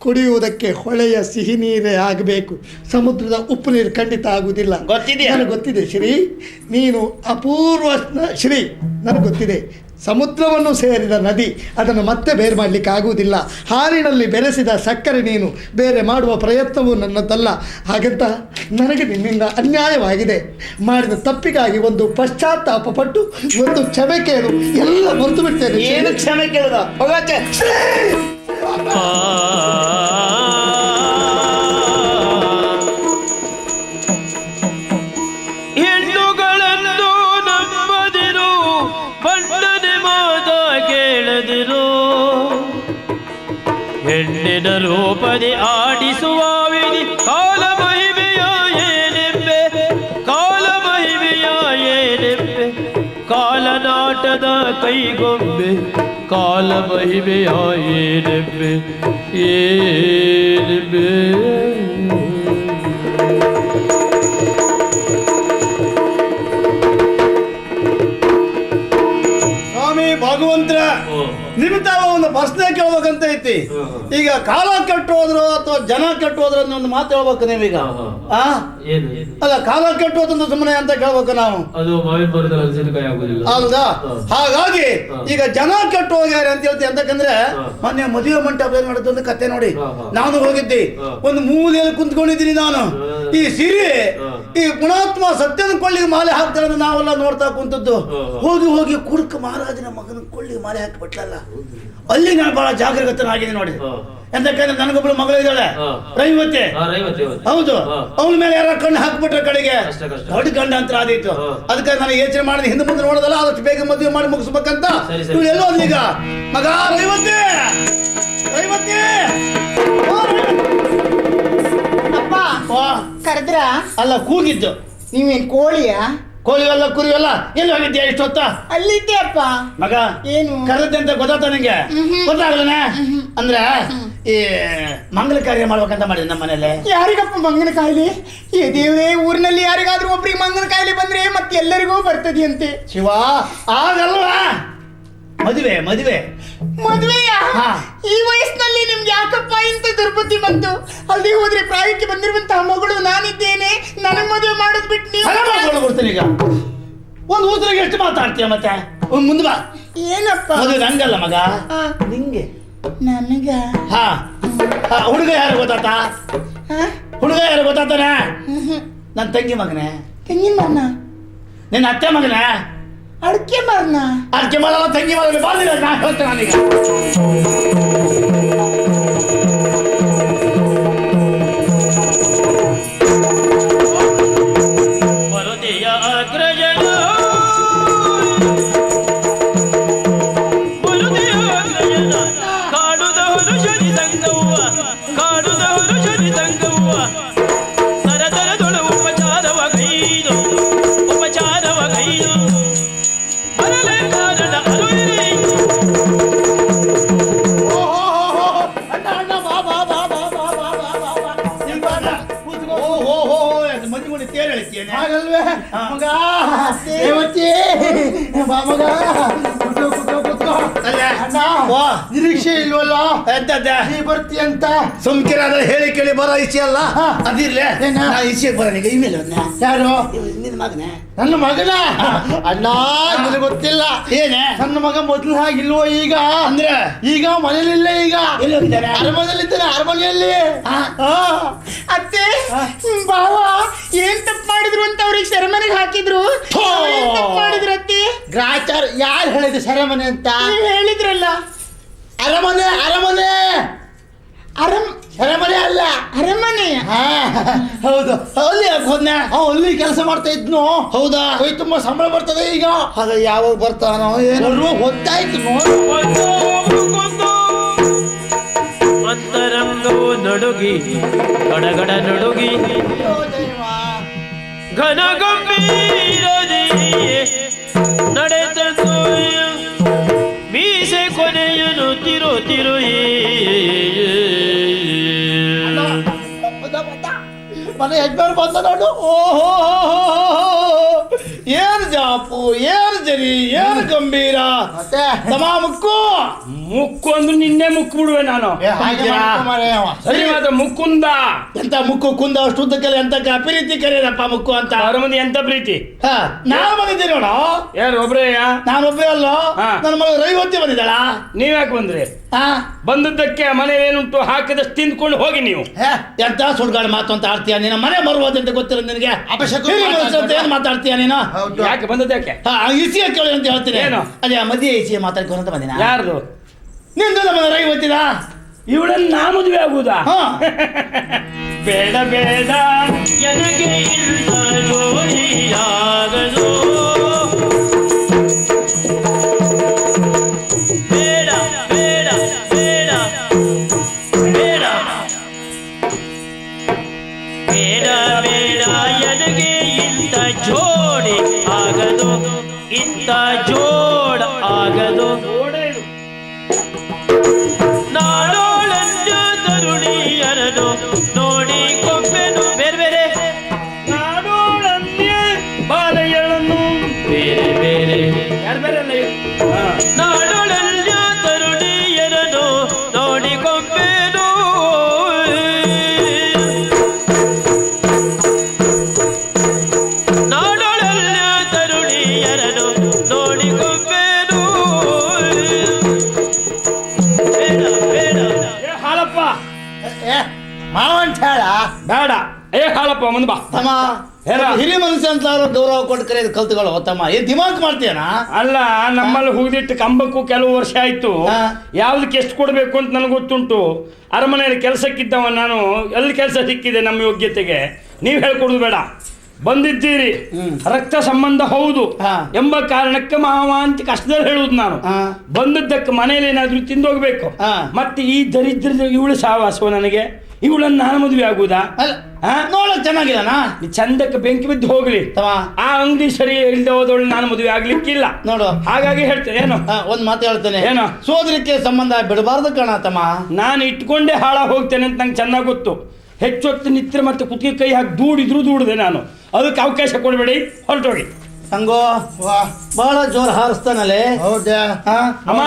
ಕುಡಿಯುವುದಕ್ಕೆ ಹೊಳೆಯ ಸಿಹಿ ನೀರೇ ಆಗಬೇಕು, ಸಮುದ್ರದ ಉಪ್ಪು ನೀರು ಖಂಡಿತ ಆಗುವುದಿಲ್ಲ. ಗೊತ್ತಿದೆಯಾ? ನನಗೆ ಗೊತ್ತಿದೆ ಶ್ರೀ, ನೀನು ಅಪೂರ್ವ ಶ್ರೀ. ನನಗೆ ಗೊತ್ತಿದೆ, ಸಮುದ್ರವನ್ನು ಸೇರಿದ ನದಿ ಅದನ್ನು ಮತ್ತೆ ಬೇರೆ ಮಾಡಲಿಕ್ಕೆ ಆಗುವುದಿಲ್ಲ. ಹಾಲಿನಲ್ಲಿ ಬೆರೆಸಿದ ಸಕ್ಕರೆ ನೀನು, ಬೇರೆ ಮಾಡುವ ಪ್ರಯತ್ನವೂ ನನ್ನದಲ್ಲ. ಹಾಗಂತ ನನಗೆ ನಿನ್ನಿಂದ ಅನ್ಯಾಯವಾಗಿದೆ. ಮಾಡಿದ ತಪ್ಪಿಗಾಗಿ ಒಂದು ಪಶ್ಚಾತ್ತಾಪ ಪಟ್ಟು ಒಂದು ಕ್ಷಮೆ ಕೇಳು. ಎಲ್ಲ ಮರೆತು ಬಿಡ್ತೇನೆ. ಏನು ಕ್ಷಮೆ ಕೇಳುದ? ಹೋಗಾಚೆ. ಹೆಣ್ಣುಗಳನ್ನು ನಂಬದಿರು, ಬಣ್ಣನೆ ಮಾತ ಕೇಳದಿರು. ಹೆಣ್ಣಿನ ರೂಪದಿ ಆಡಿಸುವ ವಿಧಿ ಕಾಲ ಮಹಿಮೆಯ ಏನೆಂಬೆ, ಕಾಲ ಮಹಿಮೆಯ ಏನೆಂಬೆ. ಕಾಲನಾಟದ ಕೈಗೊಂಬೆ, ಕಾಲ ಮಹಿಮೆಯ ಏನೆಂಬೆ ಏನೆಂಬೆ. ಸ್ವಾಮಿ ಭಗವಂತರ, ನಿಮಿತ್ತ ಒಂದು ಪ್ರಶ್ನೆ ಕೇಳ್ಬೇಕಂತ ಐತಿ. ಈಗ ಕಾಲ ಕೆಟ್ಟು ಹೋದ್ರು ಅಥವಾ ಜನ ಕೆಟ್ಟು ಹೋದ್ರು ಅನ್ನೋ ಒಂದು ಮಾತು ಹೇಳ್ಬೇಕು ನೀವೀಗ. ಅಲ್ಲ, ಕಾಲ ಕೆಟ್ಟು ಹೋದಂತ ಸುಮ್ಮನೆ ಅಂತ ಕೇಳ್ಬೇಕು ನಾವು. ಅದು ಮಾವಿನ ಮರದಲ್ಲಿ ಹಲಸಿನಕಾಯಿ ಆಗುದಿಲ್ಲ. ಹೌದಾ? ಹಾಗಾಗಿ ಈಗ ಜನ ಕೆಟ್ಟು ಹೋಗ್ಯಾರೆ ಅಂತ ಹೇಳ್ತೀವಿ. ಅಂತಕಂದ್ರೆ ಮೊನ್ನೆ ಮದುವೆ ಮಂಟಪ ಏನ್ ಮಾಡಿದ್ದು ಒಂದು ಕತೆ ನೋಡಿ. ನಾನು ಹೋಗಿದ್ದೆ, ಒಂದು ಮೂಲೆಯಲ್ಲಿ ಕುಂತ್ಕೊಂಡಿದ್ದೀನಿ ನಾನು. ಈ ಸಿರಿ ಈ ಪುಣಾತ್ಮ ಸತ್ಯನ ಕೊಳ್ಳಿಗೆ ಮಾಲೆ ಹಾಕ್ತಾರೆ ಅಂತ ನಾವೆಲ್ಲ ನೋಡ್ತಾ ಕುಂತದ್ದು. ಹೋಗಿ ಹೋಗಿ ಕುಡುಕ ಮಹಾರಾಜನ ಮಗನ ಕೊಳ್ಳಿಗೆ ಮಾಲೆ ಹಾಕಿಬಿಟ್ಲಲ್ಲ, ಅಲ್ಲಿ ನಾನು ಬಹಳ ಜಾಗೃತನಾಗಿದ್ದೀನಿ ನೋಡಿ. ಎಂತಕ್ಕಂದ್ರೆ ನನಗೊಬ್ಬಳು ಮಗಳು ಇದ್ದಾಳೆ, ರೈವತ್ತೆ. ಹೌದು, ಅವಳ ಮೇಲೆ ಯಾರ ಕಣ್ಣು ಹಾಕ್ಬಿಟ್ರೆ ಕಡೆಗೆ ದೊಡ್ಡ ಗಂಡ ಅಂತ ಆದೀತು. ಅದಕ್ಕೆ ನಾನು ಯೋಚನೆ ಮಾಡಿದೆ, ಹಿಂದೆ ಮುಂದೆ ನೋಡೋದಲ್ಲ, ಆದಷ್ಟು ಬೇಗ ಮದುವೆ ಮಾಡಿ ಮುಗಿಸ್ಬೇಕಂತ. ಇವ್ಳು ಎಲ್ಲೋ ಈಗ ಮಗ ರೈವತ್ತೆ, ರೈವತ್ತೆ ಕರೆದ್ರ? ಅಲ್ಲ, ಕೂಗಿದ್ದು. ನೀವೇನ್ ಕೋಳಿಯ? ಕೋಳಿಯಲ್ಲ ಕುರಿಯಲ್ಲ. ಎಲ್ಲಿ ಹೋಗಿದ್ಯಾ ಇಷ್ಟೊತ್ತ? ಅಲ್ಲಿದ್ದೆ ಅಪ್ಪ. ಮಗ ಏನು ಕರೆದಂತೆ ಅಂತ ಗೊತ್ತಾತ ನಿಂಗೆ? ಗೊತ್ತಾಗಲನ? ಅಂದ್ರೆ ಈ ಮಂಗಲ ಕಾರ್ಯ ಮಾಡ್ಬೇಕಂತ ಮಾಡಿದೆ ನಮ್ಮ ಮನೇಲಿ. ಯಾರಿಗಪ್ಪ ಮಂಗನ ಕಾಯಿಲೆ? ಈ ದೇವರೇ, ಊರಿನಲ್ಲಿ ಯಾರಿಗಾದ್ರೂ ಒಬ್ರಿಗೆ ಮಂಗನ ಕಾಯಿಲೆ ಬಂದ್ರೆ ಮತ್ತೆ ಎಲ್ಲರಿಗೂ ಬರ್ತದೆ ಅಂತೆ. ಶಿವ, ಆಗಲ್ವಾ? ಮದುವೆ ಮದುವೆ ಮದುವೆಯ? ಈ ವಯಸ್ಸಿನಲ್ಲಿ ನಿಮ್ಗೆ ಯಾಕಪ್ಪ ಇಂತ ದುರ್ಬುದ್ಧಿ ಬಂತು? ಅಲ್ಲದೆ ಹೋದ್ರೆ ಪ್ರಾಯಕ್ಕೆ ಬಂದಿರುವಂತಹ ಮಗಳು ನಾನಿದ್ದೇನೆ, ನನಗ್ ಮದುವೆ ಮಾಡೋದ್ ಬಿಟ್ಟು ನೀವು ಸಲ ಮಾಡ್ಕೊಂಡು ಕೊಡ್ತೀನಿ ಈಗ. ಒಂದು ಊಸರಿಗೆ ಎಷ್ಟು ಮಾತಾಡ್ತೀಯ ಮತ್ತೆ? ಮುಂದೆ ಬಾ. ಏನಪ್ಪ ಮದುವೆ ಹಂಗಲ್ಲ ಮಗ, ಆ, ನಿಂಗೆ. ನನಗ ಹಾ ಹುಡುಗ ಯಾರು ಗೊತ್ತಾತ? ಹುಡುಗ ಯಾರು ಗೊತ್ತಾತಾನೆ? ನನ್ನ ತಂಗಿ ಮಗನೇ, ತೆಂಗಿನ ಮರನ, ನಿನ್ನ ಅತ್ತೆ ಮಗನೇ. ಅಡಿಕೆ ಮರನ. ಅದಕ್ಕೆ ಮಾಡಲ್ಲ, ತಂಗಿ ಮಗನೇ. ಬಾರ್ದಿಲ್ಲ, ನಾ ಹೇಳ್ತೇನೆ ನಾನೀಗ. ವರದೆಯ ಅಗ್ರಜನ ವರದೆಯ ಅಗ್ರಜನ ಕಾಡುದವನು ಶನಿ ಸಂಗವ್ವ, ಕಾಡುದವನು ಶನಿ ಸಂಗವ್ವ. ಸರದರದೊಳು ಉಪಚಾರವ ಗೈದು, ಉಪಚಾರವ ಗೈದು ಬರಲೇ ಕಾರಣ ಅರುವಿರಿ. ಮದುವೆ ತೇರು ಹೇಳ್ತೇನೆ. ಹಾಗಲ್ವೇ ಮಗ? ದೇವತಿ ಬಾ ಮಗ, ಕುತ್ಕೋ ಕುತ್ಕೋ ಕುತ್ಕೋ. ಅಣ್ಣ ವಾ. ನಿರೀಕ್ಷೆ ಇಲ್ವಲ್ಲ ಎಂತದ್ದೆ? ನೀ ಬರ್ತೀಯಂತ? ಸುಮ್ಕಿರಾದ್ರೆ ಹೇಳಿ ಕೇಳಿ ಬರೋ ಇಚ್ಛೆ ಅಲ್ಲ. ಅದಿರ್ಲೆ ಏನ? ನಾ ಇಚ್ಛೆಗೆ ಬರೋಣ ಈಗ. ಇಮೇಲೆ ಯಾರು? ನಿನ್ನ ಮಗನೇ. ನನ್ನ ಮಗನ? ಅಣ್ಣ ನಿನಗೆ ಗೊತ್ತಿಲ್ಲ, ಏನೇ ನನ್ನ ಮಗ ಮೊದಲು ಹಾಗಿಲ್ವೋ ಈಗ? ಅಂದ್ರೆ ಈಗ ಮನೇಲಿಲ್ಲ, ಈಗ ಎಲ್ಲಿ ಹೋಗಿದ್ದಾರೆ? ಅರಮನೆಯಲ್ಲಿದ್ದಾನೆ, ಅರಮನೆಯಲ್ಲಿ. ಅತ್ತೆ ಬಾವ ಏನ್ ತಪ್ಪು ಮಾಡಿದ್ರು ಅಂತ ಅವ್ರಿಗೆ ಸೆರೆಮನೆಗೆ ಹಾಕಿದ್ರು. ಏನ್ ತಪ್ಪು ಮಾಡಿದ್ರು ಅತ್ತೆ? ಗ್ರಾಚಾರ ಯಾರು ಹೇಳಿದೆ ಸೆರೆಮನೆ ಅಂತ? ನೀವ್ ಹೇಳಿದ್ರಲ್ಲ. ಅರಮನೆ, ಅರಮನೆ, ಸೆರೆಮನೆ ಅಲ್ಲ, ಅರಮನೆ. ಹಾ ಹೌದು. ಅಲ್ಲಿ ಯಾಕೆ ಹೋದ್ನೆ? ಅಲ್ಲಿ ಕೆಲಸ ಮಾಡ್ತಾ ಇದ್ನು. ಹೌದಾ? ಕೈ ತುಂಬಾ ಸಂಬಳ ಬರ್ತದೆ ಈಗ. ಅದ ಯಾವಾಗ ಬರ್ತಾನೋ ಏನೋ ಹೊತ್ತಾಯ್ತು ನೋಡು. ಅಂತರಂಗವು ನಡುಗಿ ಗಡಗಡ ನಡುಗಿ ಘನ ಗಂಭೀರದಿ ನಡೆದಂದು ಮೀಸೆ ಕೊನೆಯನು ತಿರು ತಿರು. ಮನೆ ಯಜಮಾನ್ ಬಂದ ನೋಡು. ಓಹೋ, ಏನ್ ಜಾಪು, ಏನ್ ಜರಿ, ಏನ್ ಗಂಭೀರ. ಮತ್ತೆ ಮುಕ್ಕು ಮುಕ್ಕು ಅಂದ್ರೆ ನಿನ್ನೆ ಮುಕ್ಕು ಬಿಡುವೆ ನಾನು. ಸರಿ ಮಾತ್ರ ಮುಕ್ಕುಂದ. ಎಂತ ಮುಕ್ಕು ಕುಂದ ಅಷ್ಟು ಉದ್ದಕ್ಕೆಲ್ಲ ಎಂತ ಪ್ರೀತಿ ಕರೆಯದಪ್ಪ ಮುಕ್ಕು ಅಂತ. ಅರಮನೆ ಎಂತ ಪ್ರೀತಿ? ನಾನು ಬಂದಿದ್ದೀನಿ ನೋಡ. ಯಾರು ಒಬ್ರೇ? ನಾನೊಬ್ಬೇ ಅಲ್ಲೋ, ಹಾ. ನನ್ನ ಮಗ ರೈವತಿ ಬಂದಿದ್ದಾಳ. ನೀವ್ಯಾಕೆ ಬಂದ್ರಿ? ಬಂದದ್ದಕ್ಕೆ ಮನೆ ಏನುಂಟು ಹಾಕಿದಷ್ಟು ತಿಂದ್ಕೊಂಡು ಹೋಗಿ ನೀವು. ಎಂತ ಸುಡ್ಗಾಡು ಮಾತು ಅಂತ ಆಡ್ತೀಯ ನೀನು? ಮನೆ ಮರುವುದಂತ ಗೊತ್ತಿರ ನಿನಗೆ? ಏನ್ ಮಾತಾಡ್ತೀಯ ನೀನು? ಯಾಕೆ ಬಂದದ್ದಕ್ಕೆ? ಇಸಿಯ ಕೇಳಿ ಅಂತ ಹೇಳ್ತೀನಿ. ಏನು? ಅದೇ ಮದುವೆ ಇಸಿಯ ಮಾತಾಡ್ಕೊಂಡು ಅಂತ ಬಂದಿನ. ಯಾರ್ದು? ನಿಂದು ನಮ್ಮ ರೈವತಿದ. ಇವಳನ್ನ ನಾ ಮದುವೆ ಆಗುವುದಾ? ಹಾ. ಬೇಡ ಬೇಡ ನನಗೆ ಇಲ್ಲ ಜೋಡಿಯಾಗಲು, ಬೇಡ ಬೇಡ ಬೇಡ ಬೇಡ ಬೇಡ ಬೇಡ ನನಗೆ ಇಂಥ ಜೋಡಿ ಆಗದು, ಇಂಥ ಜೋಡ ಆಗದು. ನಾಡೋಳಂಜ ತರುಣಿಯರನು ನೋಡಿ ಕೊಂಬೆನು ಬೇರೆ ಬೇರೆ, ನಾಡೋಳನ್ನೇ ಬಾಲಯ್ಯಳನ್ನು ಬೇರೆ ಬೇರೆ ಯಾರು ಬೇರೆ ಅಲ್ಲ ಇವ್ರು? ನಾಡೋಳಂಜ ತರುಣಿಯರನು ನೋಡಿ ಕೊಂಬೆನು, ನಾಡೋಳಂಜ ತರುಣಿಯರನು ನೋಡಿ ಕೊಂಬೆನು. ಬೇಡ ಬೇಡ ಏ ಹಾಲಪ್ಪ, ಮಾವಂತ ಹೇಳ ಬೇಡ. ಏ ಹಾಲಪ್ಪ ಮುಂದೆ ಬಾ. ತಮ್ಮ ಹೇಳ. ಹಿರಿಯ ಮನುಷ್ಯ ಅಂತ ಗೌರವ ಕೊಟ್ಟು ಕರೆಯೋದು ಕಲ್ತುಗಳು ತಮ್ಮ. ಏನ್ ದಿಮಾಕ್ ಮಾಡ್ತೀಯನಾ? ಅಲ್ಲ, ನಮ್ಮಲ್ಲಿ ಹುಗಿದಿಟ್ಟು ಕಂಬಕ್ಕೂ ಕೆಲವು ವರ್ಷ ಆಯ್ತು. ಹಾ. ಯಾವ್ದಕ್ಕೆ ಎಷ್ಟು ಕೊಡಬೇಕು ಅಂತ ನನಗೆ ಗೊತ್ತುಂಟು. ಅರಮನೆಯಲ್ಲಿ ಕೆಲಸಕ್ಕಿದ್ದವ ನಾನು. ಎಲ್ಲಿ ಕೆಲಸ ಸಿಕ್ಕಿದೆ ನಮ್ಮ ಯೋಗ್ಯತೆಗೆ? ನೀವು ಹೇಳ್ಕೊಡುದು ಬೇಡ. ಬಂದಿದ್ದೀರಿ, ರಕ್ತ ಸಂಬಂಧ ಹೌದು ಹಾ. ಎಂಬ ಕಾರಣಕ್ಕೆ ಮಾವ ಅಂತ ಕಷ್ಟದಲ್ಲಿ ಹೇಳುದು ನಾನು. ಹಾ. ಬಂದದ್ದಕ್ಕೆ ಮನೇಲಿ ಏನಾದ್ರೂ ತಿಂದೋಗ್ಬೇಕು. ಹಾ. ಮತ್ತೆ ಈ ದರಿದ್ರದ ಇವಳು ಸಹವಾಸವ ನನಗೆ? ಇವಳನ್ನು ನಾನು ಮದುವೆ ಆಗುದಾ? ಅಲ್ಲ, ಹಾ? ನೋಡಕ್ ಚೆನ್ನಾಗಿಲ್ಲನಾ? ನೀ ಚಂದಕ್ಕೆ ಬೆಂಕಿ ಬಿದ್ದು ಹೋಗ್ಲಿ. ತಮ್ಮ ಆ ಅಂಗಡಿ ಸರಿ ಇಲ್ಲದೆ ಹೋದವಳು ನಾನು ಮದುವೆ ಆಗ್ಲಿಕ್ಕಿಲ್ಲ. ನೋಡು, ಹಾಗಾಗಿ ಹೇಳ್ತೇನೆ. ಏನು? ಒಂದ್ ಮಾತು ಹೇಳ್ತೇನೆ. ಏನು? ಸೋದರಿಕೆ ಸಂಬಂಧ ಬಿಡಬಾರ್ದು ಕಣ ತಮ್ಮ. ನಾನು ಇಟ್ಕೊಂಡೇ ಹಾಳ ಹೋಗ್ತೇನೆ ಅಂತ ನಂಗೆ ಚೆನ್ನಾಗಿ ಗೊತ್ತು. ಹೆಚ್ಚೊತ್ತು ನಿತ್ರ ಮತ್ತೆ ಕುತ್ತಿಗೆ ಕೈ ಹಾಕಿ ದೂಡಿದ್ರು ದೂಡಿದೆ ನಾನು. ಅದಕ್ಕೆ ಅವಕಾಶ ಕೊಡಬೇಡಿ, ಹೊರಟೋಗಿ. ತಂಗೋ ಬಹಳ ಜೋರ್ ಹಾರಿಸ್ತಾನಲ್ಲೇ. ಹೌದಾ? ಅಮ್ಮ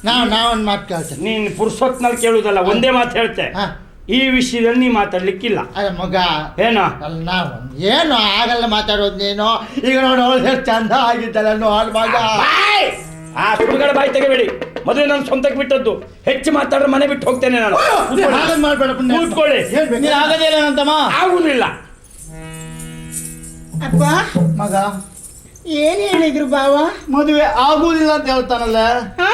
ನಾವೊಂದು ಮಾತು ಕೇಳ್ತೇನೆ. ನೀನ್ ಪುರುಷೋತ್ನಲ್ಲಿ ಕೇಳುದಲ್ಲ, ಒಂದೇ ಮಾತು ಹೇಳ್ತೆ. ಹಾ. ಈ ವಿಷಯದಲ್ಲಿ ನೀ ಮಾತಾಡ್ಲಿಕ್ಕಿಲ್ಲ. ಅಲ್ಲ ಮಗ, ಏನೋ ಅಲ್ಲ ನಾವು ಏನು ಆಗಲ್ಲ ಮಾತಾಡೋದು ನೀನು. ಈಗ ನೋಡಿ ಅವಳು ಚಂದ ಆಗಿದ್ದಲ್ಲ ನೋಡ್ ಮಗ. ಆ ಸುಡುಗಳ ಬಾಯಿ ತೆಗಬೇಡಿ. ಮದುವೆ ನಾನು ಸ್ವಂತಕ್ಕೆ ಬಿಟ್ಟದ್ದು. ಹೆಚ್ಚು ಮಾತಾಡ್ರೆ ಮನೆ ಬಿಟ್ಟು ಹೋಗ್ತೇನೆ ನಾನು. ಹಾಗಂದ್ ಮಾಡ್ಬೇಡ ಪುಣ್ಯ. ಕೂತ್ಕೊಳ್ಳಿ. ನೀನ್ ಆಗದೇ ಇಲ್ಲ ಅಂತಮ್ಮ. ಆಗುದಿಲ್ಲ. ಅಪ್ಪ ಮಗ ಏನ್ ಹೇಳಿದ್ರು ಬಾವ? ಮದುವೆ ಆಗುವುದಿಲ್ಲ ಅಂತ ಹೇಳ್ತಾನಲ್ಲ. ಹಾ?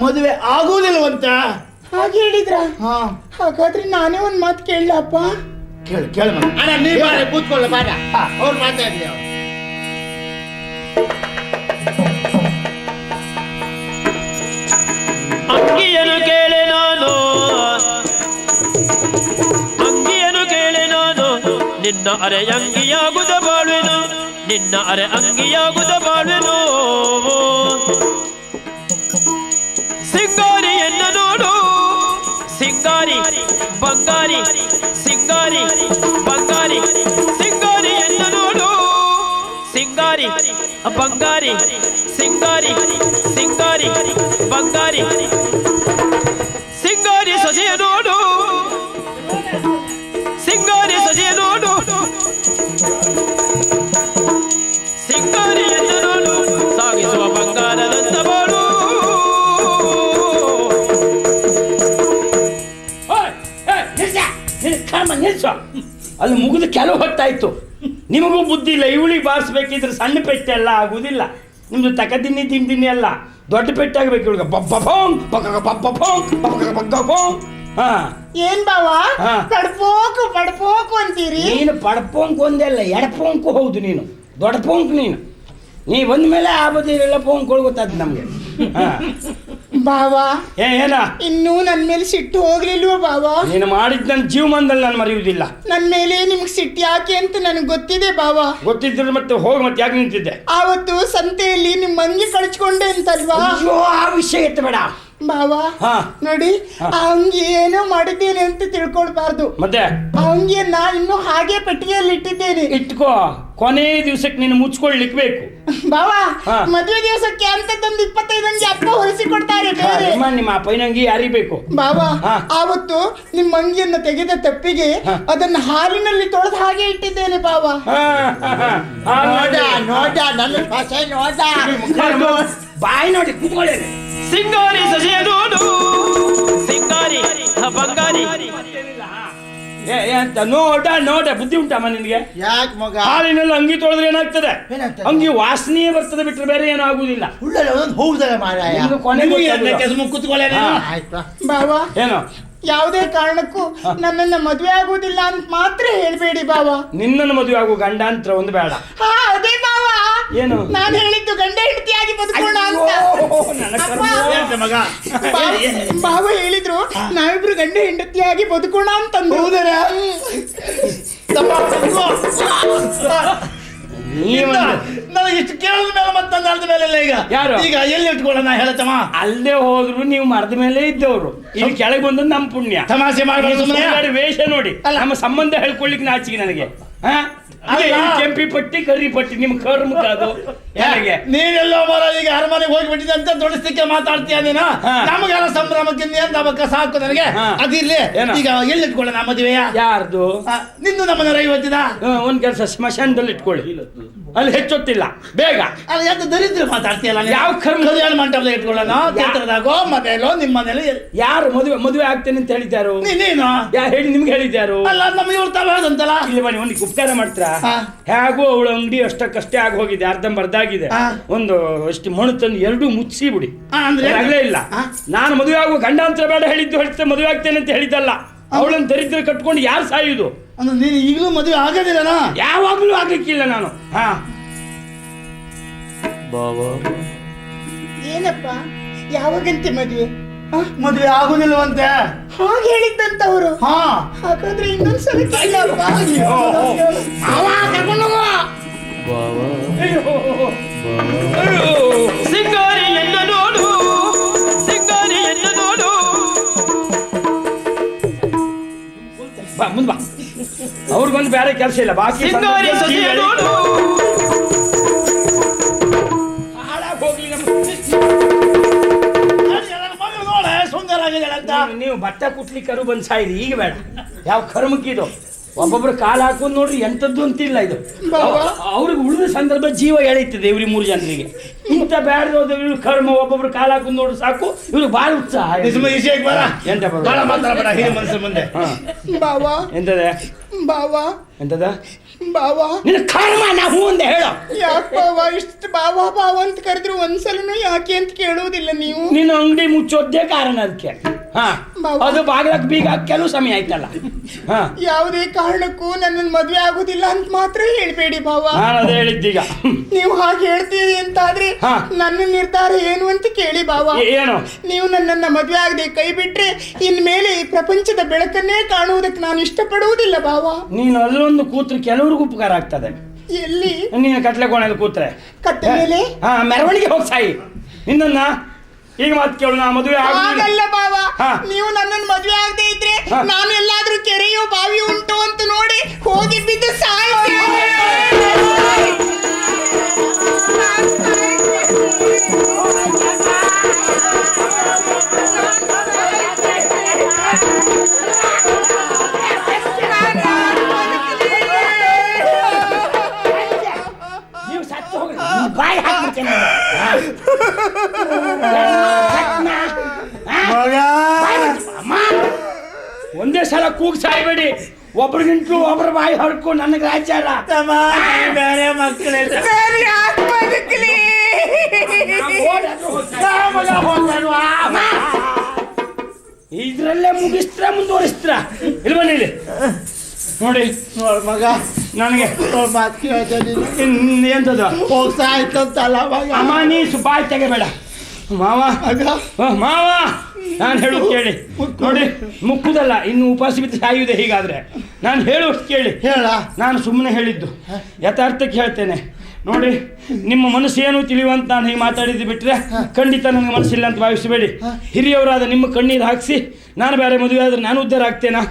ಮದುವೆ ಆಗುವುದಿಲ್ಲವಂತ. ಹಾಗೆ ಹೇಳಿದ್ರ? ಹಾ ಹಾಗಾದ್ರೆ ನಾನೇ ಒಂದ್ ಮಾತು ಕೇಳಪ್ಪ. ಕೇಳು ಕೇಳು ಮಗ. ಅಣ್ಣ ನೀ ಬಾರೆ ಕೂತ್ಕೊಳ್ಳ ಬಾರ. ಅವ್ರು ಮಾತಾಡ್ಲಿ ಅವ್ರು. ಅಂಗಿಯನ್ನು ಕೇಳೆ ನಾನು, ಅಂಗಿಯನ್ನು ಕೇಳೆ ನಾನು, ನಿನ್ನ ಅರೆ ಅಂಗಿಯಾಗುದ ಬಾಳುವೆನು, ನಿನ್ನ ಅರೆ ಅಂಗಿಯಾಗುದ ಬಾಳುವೆನು. ಸಿಂಗಾರಿಯನ್ನ ನೋಡು, ಸಿಂಗಾರಿ ಬಂಗಾರಿ, ಸಿಂಗಾರಿ ಬಂಗಾರಿ, ಸಿಂಗಾರಿಯನ್ನ ನೋಡು, ಸಿಂಗಾರಿ ಬಂಗಾರಿ, ಸಿಂಗಾರಿ ಸಿಂಗಾರಿ ಬಂಗಾರಿ, ಸಿಂಗಾರಿ ಸೊಸೆಯ ನೋಡು, ಸಿಂಗಾರಿ ಸೊಸೆಯ ನೋಡು, ಸಿಂಗಾರಿಯನ್ನು ನೋಡು, ಸಾಗಿಸುವ ಬಂಗಾರದಂತ ಬಾಳು. ನಿಲ್ಸ. ಅಲ್ಲಿ ಮುಗಿದು ಕೆಲವು ಹೊತ್ತಾಯ್ತು. ನಿಮಗೂ ಬುದ್ಧಿ ಇಲ್ಲ. ಇವಳಿಗೆ ಬಾರಿಸ್ಬೇಕಿದ್ರೆ ಸಣ್ಣ ಪೆಟ್ಟೆ ಎಲ್ಲ ಆಗುದಿಲ್ಲ. ನಿಮ್ದು ತಕದಿನ್ನಿ ತಿಂದಿನಿ ಅಲ್ಲ, ದೊಡ್ಡ ಪೆಟ್ಟೆ ಆಗ್ಬೇಕು ಇವಳಿಗೆ. ಹಾ ಏನ್ ಬಾವ ಹಾ. ಪಡ್ಪೋಕು ಅಂತೀರಿ? ನೀನು ಪಡಪೋಂಕ್ ಒಂದೆಲ್ಲ ಎಡಪೋಂಕು ಹೌದು. ನೀನು ದೊಡ್ಡ ಪೋಂಕ್. ನೀ ಬಂದ ಮೇಲೆ ಆ ಬದಿಯಲ್ಲ ಪೋಂಕ್ಗಳು ಗೊತ್ತಾದ್ ನಮ್ಗೆ. ಬಾವ ಏನ ಇನ್ನೂ ನನ್ ಮೇಲೆ ಸಿಟ್ಟು ಹೋಗ್ಲಿಲ್ವ ಬಾವ? ನೀನು ಮಾಡಿದ್ ನನ್ನ ಜೀವಮಾನದಲ್ಲಿ ನಾನು ಮರೆಯುವುದಿಲ್ಲ. ನನ್ ಮೇಲೆ ನಿಮ್ಗೆ ಸಿಟ್ಟು ಯಾಕೆ ಅಂತ ನನಗೆ ಗೊತ್ತಿದೆ ಬಾವ. ಗೊತ್ತಿದ್ರೆ ಮತ್ತೆ ಹೋಗಿ ಮತ್ತೆ ಯಾಕೆ ನಿಂತಿದ್ದೆ? ಆವತ್ತು ಸಂತೆಯಲ್ಲಿ ನಿಮ್ ಅಂಗಿ ಕಳ್ಚ್ಕೊಂಡೆ ಅಂತಲ್ವಾ? ಅಯ್ಯೋ, ಆ ವಿಷಯ ಎತ್ತಬೇಡ ಬಾವ. ಹಾ. ನೋಡಿ, ಆ ಅಂಗಿ ಏನೋ ಮಾಡಿದ್ದೇನೆ ಅಂತ ತಿಳ್ಕೊಳ್ಬಾರ್ದು. ಮತ್ತೆ ಆ ಅಂಗಿಯನ್ನ ಇನ್ನು ಹಾಗೆ ಪೆಟ್ಟಿಗೆಯಲ್ಲಿ ಇಟ್ಟಿದ್ದೇನೆ. ಇಟ್ಕೋ. ಕೊನೆ ದಿವಸಕ್ಕೆ ನೀನು ಮುಚ್ಕೊಳ್ಲಿಕ್ಕೆ ಬೇಕು. ಬಾವ, ಹಾ. ಮದುವೆ ದಿವಸಕ್ಕೆ ಅಂತದ್ದೊಂದು 25 ಅಂಗಿ ಅಪ್ಪ ಹೊರಿಸಿ ಕೊಡ್ತಾರೆ ಬೇರೆ. ನಿಮ್ಮ ಅಪ್ಪನಂಗಿ ಯಾರಿಗೆ ಬೇಕು? ಬಾವ, ಹಾ. ಆವತ್ತು ನಿಮ್ಮ ಅಂಗಿಯನ್ನ ತೆಗೆದ ತಪ್ಪಿಗೆ ಹಾ. ಅದನ್ನ ಹಾಲಿನಲ್ಲಿ ತೊಳೆದು ಹಾಗೆ ಇಟ್ಟಿದ್ದೇನೆ ಬಾವ. ನೋಡ ನೋಡ ನನ್ನ ಭಾಷೆ ನೋಡ. ಬಾಯಿ ನೋಡಿ ಕೂತ್ಕೊಳ್ಳಿ. ಸಿಂಗಾರಿ ಸೊಸೆಯ ನೋಡು, ಸಿಂಗಾರಿ ಬಂಗಾರಿ. ಅಂತ ನೋಡ ನೋಡ ಬುದ್ಧಿ ಉಂಟಮ್ಮ ನಿನ್ಗೆ? ಯಾಕೆ ಮಗ? ಹಾಲಿನಲ್ಲಿ ಅಂಗಿ ತೊಳೆದ್ರೆ ಏನಾಗ್ತದೆ? ಏನಾಗ್ತದೆ? ಅಂಗಿ ವಾಸನೆ ಬರ್ತದೆ ಬಿಟ್ರೆ ಬೇರೆ ಏನೂ ಆಗುದಿಲ್ಲ. ಉಳ್ಳಲ್ಲ ಒಂದೊಂದು ಹೋಗುದಲ್ಲ ಮಾರಾಯ. ನಿಮ್ಗೆ ಕೊನೆ ಗೊತ್ತಾಗುದಿಲ್ಲ. ಕೂತ್ಕೊಳ್ಳೆ. ಆಯ್ತಾ ಬಾವ, ಏನು? ಯಾವುದೇ ಕಾರಣಕ್ಕೂ ನನ್ನನ್ನ ಮದುವೆ ಆಗುವುದಿಲ್ಲ ಅಂತ ಮಾತ್ರ ಹೇಳ್ಬೇಡಿ ಬಾವ. ನಿನ್ನನ್ನು ಮದುವೆ ಆಗೋ ಗಂಡಾಂತರ ಒಂದು ಬೇಡ. ಹಾ, ಅದೇ ಬಾವ. ಏನು? ನಾನು ಹೇಳಿದ್ದು ಗಂಡ ಹೆಂಡತಿಯಾಗಿ ಬದುಕೋಣ ಅಂತ. ಅಯ್ಯೋ, ನನ್ನ ಅಪ್ಪ, ಕರ್ಮ. ಮಗ ಬಾವ ಹೇಳಿದ್ರು ನಾವಿಬ್ರು ಗಂಡ ಹೆಂಡತಿಯಾಗಿ ಬದುಕೋಣ ಅಂತಂದು. ನನಗೆ ಇಷ್ಟು ಕೇಳಿದ ಮೇಲೆ ಮತ್ತೊಂದು ಅರ್ಧ ಮೇಲೆ ಇಲ್ಲ. ಈಗ ಯಾರು? ಈಗ ಎಲ್ಲಿ ಇಟ್ಕೊಳ್ಳೋಣ ಹೇಳತ್ತಮ್ಮ? ಅಲ್ಲದೆ ಹೋದ್ರು ನೀವು ಮರದ ಮೇಲೆ ಇದ್ದವರು. ಇಲ್ಲಿ ಕೆಳಗೆ ಬಂದದ್ದು ನಮ್ಮ ಪುಣ್ಯ. ತಮಾಷೆ ಮಾಡಬೇಡ ಸುಮ್ಮನೆ. ವೇಷ ನೋಡಿ ನಮ್ಮ ಸಂಬಂಧ ಹೇಳ್ಕೊಳ್ಳಿಕ್ಕೆ ನಾಚಿಕೆ ನನಗೆ. ಹಾ, ಕೆಂಪಿ ಪಟ್ಟಿ ಕರಿ ಪಟ್ಟಿ ನಿಮ್ಮ ಕರ್ಮ ಅದು ಯಾರಿಗೆ? ನೀನೆಲ್ಲೋ ಮರ ಈಗ ಅರಮನೆಗೆ ಹೋಗ್ಬಿಟ್ಟಿದೆ ಅಂತ ದೊಡ್ಡಸ್ತಿಕ್ಕೆ ಮಾತಾಡ್ತೀಯ ನೀನು. ಹಾ. ನಮಗೆಲ್ಲ ಸಂಭ್ರಮಕ್ಕಿಂತ ಅಂತ ಅವಕ್ಕ ಸಾಕು ನನಗೆ. ಹಾ. ಅದಿರ್ಲಿ. ಏನು? ಈಗ ಎಲ್ಲಿ ಇಟ್ಕೊಳ್ಳೋಣ ಮದುವೆಯ? ಯಾರ್ದು? ನಿಂದು ನಮ್ಮನೆ ಐವತ್ತಿದ. ಒಂದ್ ಕೆಲಸ ಸ್ಮಶಾನದಲ್ಲಿ ಇಟ್ಕೊಳ್ಳಿ. ಅಲ್ಲಿ ಹೆಚ್ಚೊತ್ತಿಲ್ಲ, ಬೇಗ. ಅಲ್ಲ ಯಾಕೆ ದರಿದ್ರ ಮಾತಾಡ್ತೀಯಲ್ಲ ನೀನು? ಯಾವ ಕರ್ಮ? ಕಲ್ಯಾಣ ಮಂಟಪದಾಗ ಇಟ್ಕೊಳ್ಳೋಣ? ಛತ್ರದಾಗೋ ಮನೆಯಲ್ಲೋ ನಿಮ್ಮ ಮನೇಲಿ? ಯಾರು ಮದುವೆ ಆಗ್ತೇನೆ ಅಂತ ಹೇಳಿದ್ಯಾರು? ನೀನು ಯಾರು ಹೇಳಿ ನಿಮ್ಗೆ ಹೇಳಿದ್ಯಾರು? ಅಲ್ಲ ನಮ್ಮ ಇವ್ರು ತಾವ ಹೇಳದಂತಲ್ಲ. ಇಲ್ಲಿ ಬನ್ನಿ, ಒಂದು ಉಪಕಾರ ಮಾಡ್ತೀರಾ? ಹಾ. ಹೇಗೂ ಅವಳ ಅಂಗಡಿ ಅಷ್ಟಕ್ಕಷ್ಟೇ ಆಗಿ ಹೋಗಿದೆ, ಅರ್ಧಂಬರ್ಧಾಗಿದೆ. ಹಾ. ಒಂದು ಅಷ್ಟು ಮಣ್ಣು ತಂದು ಎರಡೂ ಮುಚ್ಚಿಸಿ ಬಿಡಿ. ಅಂದ್ರೆ ಆಗಲೇ ಇಲ್ಲ. ಹಾ. ನಾನು ಮದುವೆ ಆಗುವ ಗಂಡಾಂತರ ಬೇಡ ಹೇಳಿದ್ದು ಹೇಳ್ತೇನೆ, ಮದುವೆ ಆಗ್ತೇನೆ ಅಂತ ಹೇಳಿದ್ದಲ್ಲ. ಅವಳನ್ನು ದರಿದ್ರ ಕಟ್ಕೊಂಡು ಯಾರು ಸಾಯುದು? ಅಂದ್ರೆ ನೀನು ಈಗಲೂ ಮದುವೆ ಆಗದಿಲ್ಲನಾ? ಯಾವಾಗ್ಲೂ ಆಗ್ಲಿಕ್ಕಿಲ್ಲ ನಾನು. ಹಾ, ಏನಪ್ಪ, ಯಾವಾಗಂತೆ ಮದುವೆ? ಮದುವೆ ಆಗುದಿಲ್ವಂತೆ. ಹಾಗೆ ಹೇಳಿದ್ದಂತವ್ರು. ಹಾ. ಹಾಗಾದ್ರೆ ಇನ್ನೊಂದ್ಸಲ ಕೇಳಪ್ಪ. ಅವ ಕರ್ಕೊಂಡು ಹೋಗು. ಸಿಂಗಾರಿಯನ್ನ ನೋಡು, ಸಿಂಗಾರಿಯನ್ನ ನೋಡು. ಬಾ ಮುಂದ್ ಬಾ. ಅವ್ರಿಗೊಂದು ಬೇರೆ ಕೆಲಸ ಇಲ್ಲ, ಬಾಕಿ ಸಿಂಗಾರಿ ಸೊಸೆಯ ನೋಡು, ನೀವು ಭತ್ತ ಕುಟ್ಲಿಕ್ಕರು ಬಂದು ಸಾಯಿರಿ ಈಗ ಬೇಡ. ಯಾವ ಕರ್ಮಕ್ಕಿದು ಒಬ್ಬೊಬ್ರು ಕಾಲು ಹಾಕೊಂಡು ನೋಡ್ರಿ ಎಂಥದ್ದು ಅಂತಿಲ್ಲ ಇದು. ಅವ್ರಿಗೆ ಉಳಿದ ಸಂದರ್ಭ ಜೀವ ಎಳೀತದೆ ಇವ್ರಿಗೆ 3 ಜನರಿಗೆ. ಇಂಥ ಬ್ಯಾಡ್ದೋದ ಇವ್ರು ಕರ್ಮ ಒಬ್ಬೊಬ್ರು ಕಾಲು ಹಾಕೊಂಡು ನೋಡ್ರಿ ಸಾಕು ಇವ್ರಿಗೆ ಭಾಳ ಉತ್ಸಾಹ. ಎಂತ ಮುಂದೆ ಬಾವಾ ಎಂತದೆ ಬಾವಾ ಎಂತದ ಬಾವಾ ನಿನ್ನ ಕರ್ಮ ನಾ ಹೂ ಅಂತ ಹೇಳೋ. ಯಾಕೆ ಬಾವಾ ಇಷ್ಟು ಬಾವಾ ಬಾವಾ ಅಂತ ಕರೆದ್ರು ಒಂದ್ಸಲನು ಯಾಕೆ ಅಂತ ಕೇಳುವುದಿಲ್ಲ ನೀವು? ನಿನ್ನ ಅಂಗಡಿ ಮುಚ್ಚೋದ್ದೇ ಕಾರಣ ಅದಕ್ಕೆ. ಹಾ ಅದು ಬಾಗ್ಲಕ್ ಬೀಗ ಕೆಲವು ಸಮಯ ಆಯ್ತಲ್ಲ. ಹಾ ಯಾವುದೇ ಕಾರಣಕ್ಕೂ ನನ್ನನ್ನು ಮದುವೆ ಆಗುದಿಲ್ಲ ಅಂತ ಮಾತ್ರ ಹೇಳ್ಬೇಡಿ ಬಾವಾ. ನಾನು ಅದೇ ಹೇಳಿದ್ದೀಗ. ನೀವು ಹಾಗೆ ಹೇಳ್ತೀರಿ ಅಂತಾದ್ರೆ ಹಾ. ನನ್ನ ನಿರ್ಧಾರ ಏನು ಅಂತ ಕೇಳಿ ಬಾವಾ. ಏನು ನೀವು ನನ್ನನ್ನ ಮದುವೆ ಆಗದೆ ಕೈ ಬಿಟ್ರೆ ಇನ್ಮೇಲೆ ಈ ಪ್ರಪಂಚದ ಬೆಳಕನ್ನೇ ಕಾಣುವುದಕ್ಕೆ ನಾನು ಇಷ್ಟಪಡುವುದಿಲ್ಲ ಬಾವಾ. ನೀನು ಅಲ್ಲೊಂದು ಕೂತ್ರೆ ಕೆಲವ್ರಿಗೂ ಉಪಕಾರ ಆಗ್ತದೆ. ಎಲ್ಲಿ? ನೀನು ಕಟ್ಲೆ ಕೋಣೆಯಲ್ಲಿ ಕೂತ್ರೆ ಕಟ್ಟ ಮೇಲೆ ಹಾ ಮೆರವಣಿಗೆ ಹೋಗಿ ಸಾಯಿ. ನಿನ್ನ ಈಗ ಮಾತು ಕೇಳು, ನಾ ಮದುವೆ ಆಗಲ್ಲ ಬಾವಾ. ಹಾ. ನೀವು ನನ್ನನ್ನು ಮದುವೆ ಆಗದೆ ಇದ್ರೆ ಹಾ. ನಾನು ಎಲ್ಲಾದ್ರೂ ಕೆರೆಯೋ ಬಾವಿ ಉಂಟು ಅಂತ ನೋಡಿ ಹೋಗಿ ಬಿದ್ದು ಸಾಯ್ತೇನೆ. ನೀವು ಸತ್ತು ಹೋಗಿ ಬಾಯಿ ಹಾಕ್ಬಿಡ್ತೇನೆ. ಒಂದೇ ಸಲ ಕೂಗ್ ಸಾಯ್ಬೇಡಿ. ಒಬ್ರಿಗಿಂತೂ ಒಬ್ರ ಬಾಯಿ ಹೊಡ್ಕೊ ನನಗೆ ರಾಜ್ಯ ಅಲ್ಲ. ಬೇರೆ ಮಕ್ಕಳೇ ನಾನು ಯಾಕೆ ಬದುಕಲಿ? ಇದ್ರಲ್ಲೇ ಮುಗಿಸ್ತ್ರ ಮುಂದುವರಿಸ್ತ್ರ ಇಲ್ಲಿ ಬನ್ನಿ ಇಲ್ಲಿ ನೋಡಿ ಮಗ ನನಗೆ ಮಾತು ಕೇಳ್ದೆ ನೀನು ಎಂತದ ಹೋಗ್ತಾ ಆಯ್ತಂತಲ್ಲ ಮಗ. ಅಮ್ಮ ನೀ ಬಾಯಿ ತೆಗೆಬೇಡ ಮಾವ. ಮಾವ ನಾನು ಹೇಳೋದು ಕೇಳಿ ನೋಡಿ, ಮುಕ್ಕುದಲ್ಲ ಇನ್ನು ಉಪವಾಸ ಬಿದ್ದು ಸಾಯುವುದೇ. ಹೀಗಾದ್ರೆ ನಾನು ಹೇಳುವಷ್ಟು ಕೇಳಿ. ಹೇಳ. ನಾನು ಸುಮ್ಮನೆ ಹೇಳಿದ್ದು ಯಥಾರ್ಥಕ್ಕೆ ಹೇಳ್ತೇನೆ. ನೋಡಿ, ನಿಮ್ಮ ಮನಸ್ಸು ಏನು ತಿಳಿಯುವಂತ ನಾನು ಹೀಗೆ ಮಾತಾಡಿದ್ದು ಬಿಟ್ಟರೆ ಖಂಡಿತ ನನಗೆ ಮನಸ್ಸಿಲ್ಲ ಅಂತ ಭಾವಿಸಬೇಡಿ. ಹಿರಿಯವರಾದ ನಿಮ್ಮ ಕಣ್ಣೀರು ಹಾಕಿಸಿ ನಾನು ಬೇರೆ ಮದುವೆ ಆದರೆ ನಾನು ಉದ್ಧಾರ ಆಗ್ತೇನಾ?